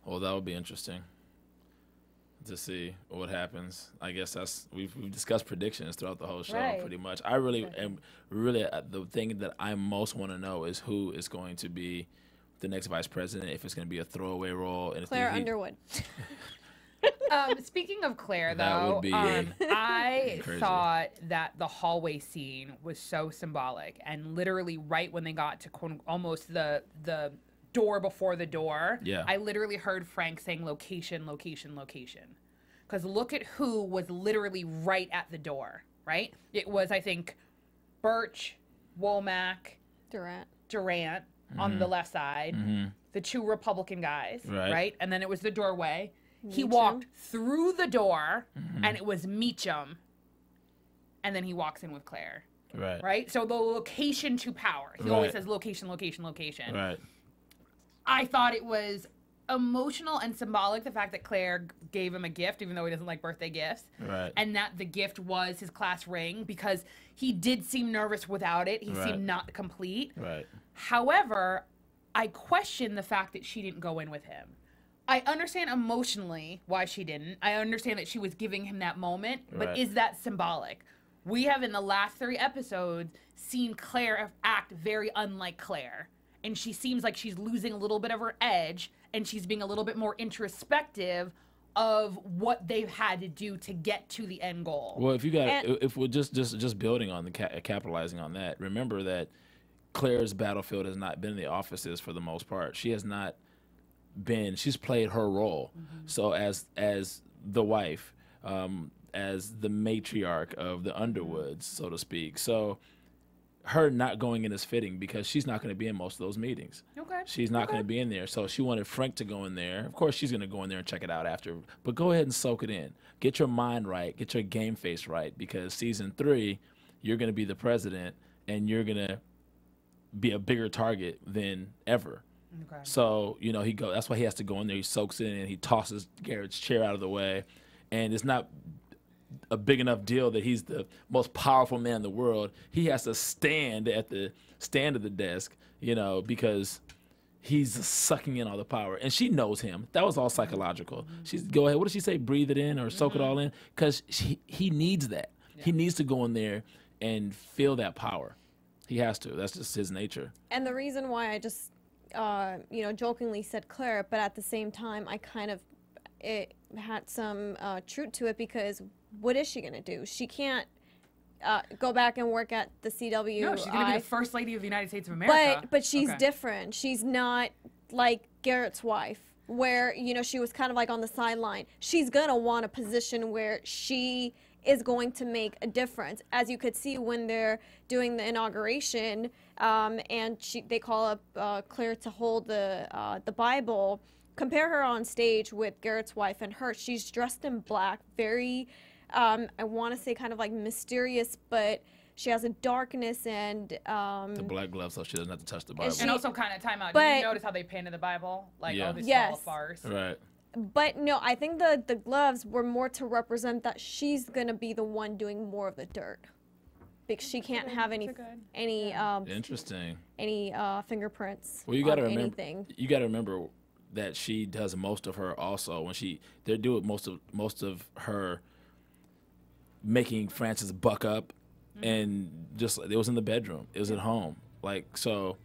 Well, that would be interesting to see what happens. I guess we've discussed predictions throughout the whole show pretty much. I really am the thing that I most want to know is who is going to be the next vice president, if it's going to be a throwaway role. And Claire Underwood. Speaking of Claire, though, I thought that the hallway scene was so symbolic, and literally right when they got to almost the door before the door, I literally heard Frank saying location, location, location. Because look at who was literally right at the door, right? It was, I think, Birch, Womack, Durant on the left side, the 2 Republican guys, right? And then it was the doorway. He walked through the door, and it was Meacham, and then he walks in with Claire. Right? So the location to power. He always says location, location, location. Right. I thought it was emotional and symbolic, the fact that Claire gave him a gift, even though he doesn't like birthday gifts. Right. And that the gift was his class ring, because he did seem nervous without it. He seemed not complete. Right. However, I question the fact that she didn't go in with him. I understand emotionally why she didn't. I understand that she was giving him that moment, but is that symbolic? We have, in the last 3 episodes, seen Claire act very unlike Claire. And she seems like she's losing a little bit of her edge, and she's being a little bit more introspective of what they've had to do to get to the end goal. Well, if we're just building on capitalizing on that, remember that Claire's battlefield has not been in the offices for the most part. She has not been. She's played her role. So as the wife, as the matriarch of the Underwoods, so to speak. So her not going in is fitting because she's not going to be in most of those meetings. Okay. She's not going to be in there. So she wanted Frank to go in there. Of course, she's going to go in there and check it out after. But go ahead and soak it in. Get your mind right. Get your game face right, because season 3, you're going to be the president, and you're going to be a bigger target than ever. Okay. So, you know, that's why he has to go in there. He soaks it in, and he tosses Garrett's chair out of the way. And it's not a big enough deal that he's the most powerful man in the world. He has to stand at the stand of the desk, you know, because he's sucking in all the power. And she knows him. That was all psychological. She's, go ahead, what did she say? Breathe it in or soak it all in? Because he needs that. Yeah. He needs to go in there and feel that power. He has to. That's just his nature. And the reason why I just, jokingly said Claire, but at the same time, it had some truth to it, because what is she going to do? She can't go back and work at the CW. No, she's going to be the First Lady of the United States of America. But she's different. She's not like Garrett's wife, where, you know, she was kind of like on the sideline. She's going to want a position where she is going to make a difference. As you could see when they're doing the inauguration, and they call up Claire to hold the Bible. Compare her on stage with Garrett's wife and her. She's dressed in black, very, I want to say kind of like mysterious, but she has a darkness and the black glove, so she doesn't have to touch the Bible. And also, kind of time out. Did you notice how they painted the Bible? Like, oh, this is all a farce. Right. But no, I think the gloves were more to represent that she's gonna be the one doing more of the dirt, because she can't have any interesting fingerprints. Well, you got to remember. Anything. You got to remember that she does most of her also when they're doing most of her making Francis buck up. And just it was in the bedroom. It was at home. Like, so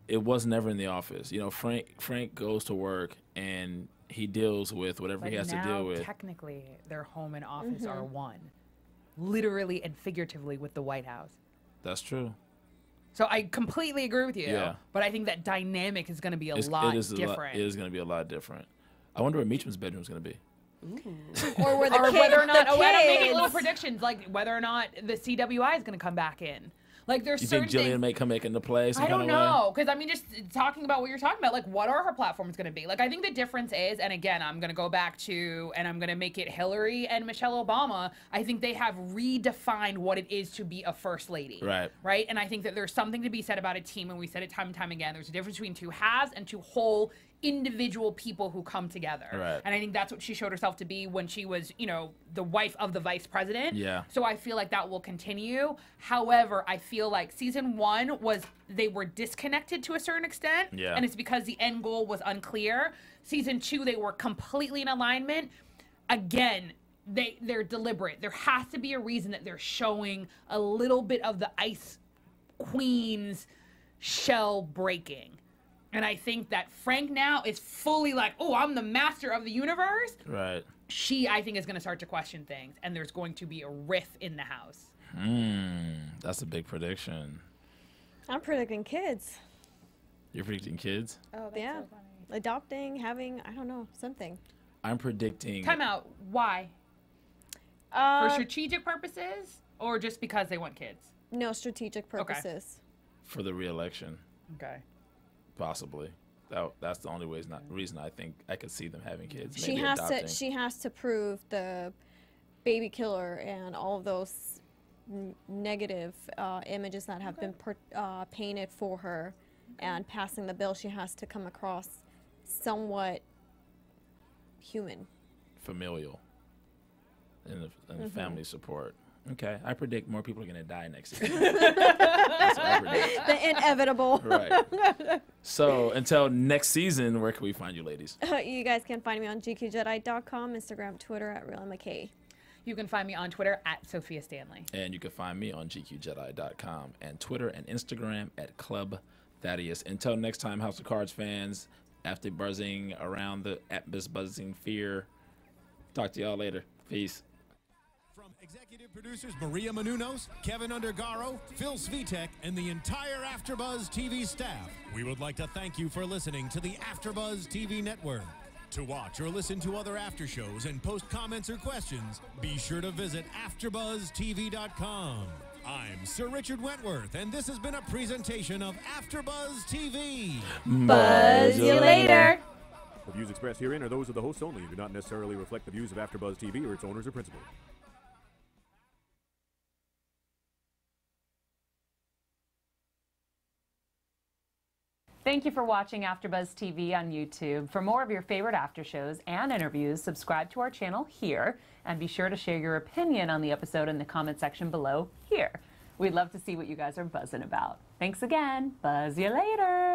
it was never in the office. You know, Frank goes to work and he deals with whatever he has to deal with. Technically, their home and office are one, literally and figuratively, with the White House. That's true. So I completely agree with you. Yeah. But I think that dynamic is going to be a lot different. It is going to be a lot different. I wonder what Meachman's bedroom is going to be. Or where or whether or not I'm making little predictions, like whether or not the CWI is going to come back in. Like, there's certain think Jillian may come back into play? I don't know, because I mean, just talking about what you're talking about, like, what are her platforms going to be? Like, I think the difference is, and again, I'm going to go back to, and I'm going to make it Hillary and Michelle Obama. I think they have redefined what it is to be a first lady. Right. Right. And I think that there's something to be said about a team, and we said it time and time again. There's a difference between two halves and two whole individual people who come together. Right. And I think that's what she showed herself to be when she was, you know, the wife of the vice president. Yeah. So I feel like that will continue. However, I feel like season 1 they were disconnected to a certain extent. Yeah. And it's because the end goal was unclear. Season 2, they were completely in alignment. Again, they're deliberate. There has to be a reason that they're showing a little bit of the Ice Queen's shell breaking. And I think that Frank now is fully like, oh, I'm the master of the universe. Right. She, I think, is going to start to question things, and there's going to be a rift in the house. That's a big prediction. I'm predicting kids. You're predicting kids? Oh, that's yeah. so funny. Adopting, having, I don't know, something. I'm predicting. Time out. Why? For strategic purposes, or just because they want kids? No, strategic purposes. For the re-election. Okay. Possibly. That's the only reason I think I could see them having kids. She has to prove the baby killer and all of those negative images that have been painted for her, and passing the bill. She has to come across somewhat human, familial, and family support. Okay, I predict more people are going to die next year. That's what I predict. The inevitable. Right. So until next season, where can we find you, ladies? You guys can find me on gqjedi.com, Instagram, Twitter at RealMcKay. You can find me on Twitter at Sofia Stanley. And you can find me on gqjedi.com and Twitter and Instagram at Club Thaddeus. Until next time, House of Cards fans, after buzzing around the buzzing fear, talk to y'all later. Peace. From executive producers Maria Menounos, Kevin Undergaro, Phil Svitek, and the entire AfterBuzz TV staff, we would like to thank you for listening to the AfterBuzz TV network. To watch or listen to other after shows and post comments or questions, be sure to visit AfterBuzzTV.com. I'm Sir Richard Wentworth, and this has been a presentation of AfterBuzz TV. Buzz you later. The views expressed herein are those of the hosts only and do not necessarily reflect the views of AfterBuzz TV or its owners or principals. Thank you for watching AfterBuzz TV on YouTube. For more of your favorite after shows and interviews, subscribe to our channel here, and be sure to share your opinion on the episode in the comment section below here. We'd love to see what you guys are buzzing about. Thanks again. Buzz you later.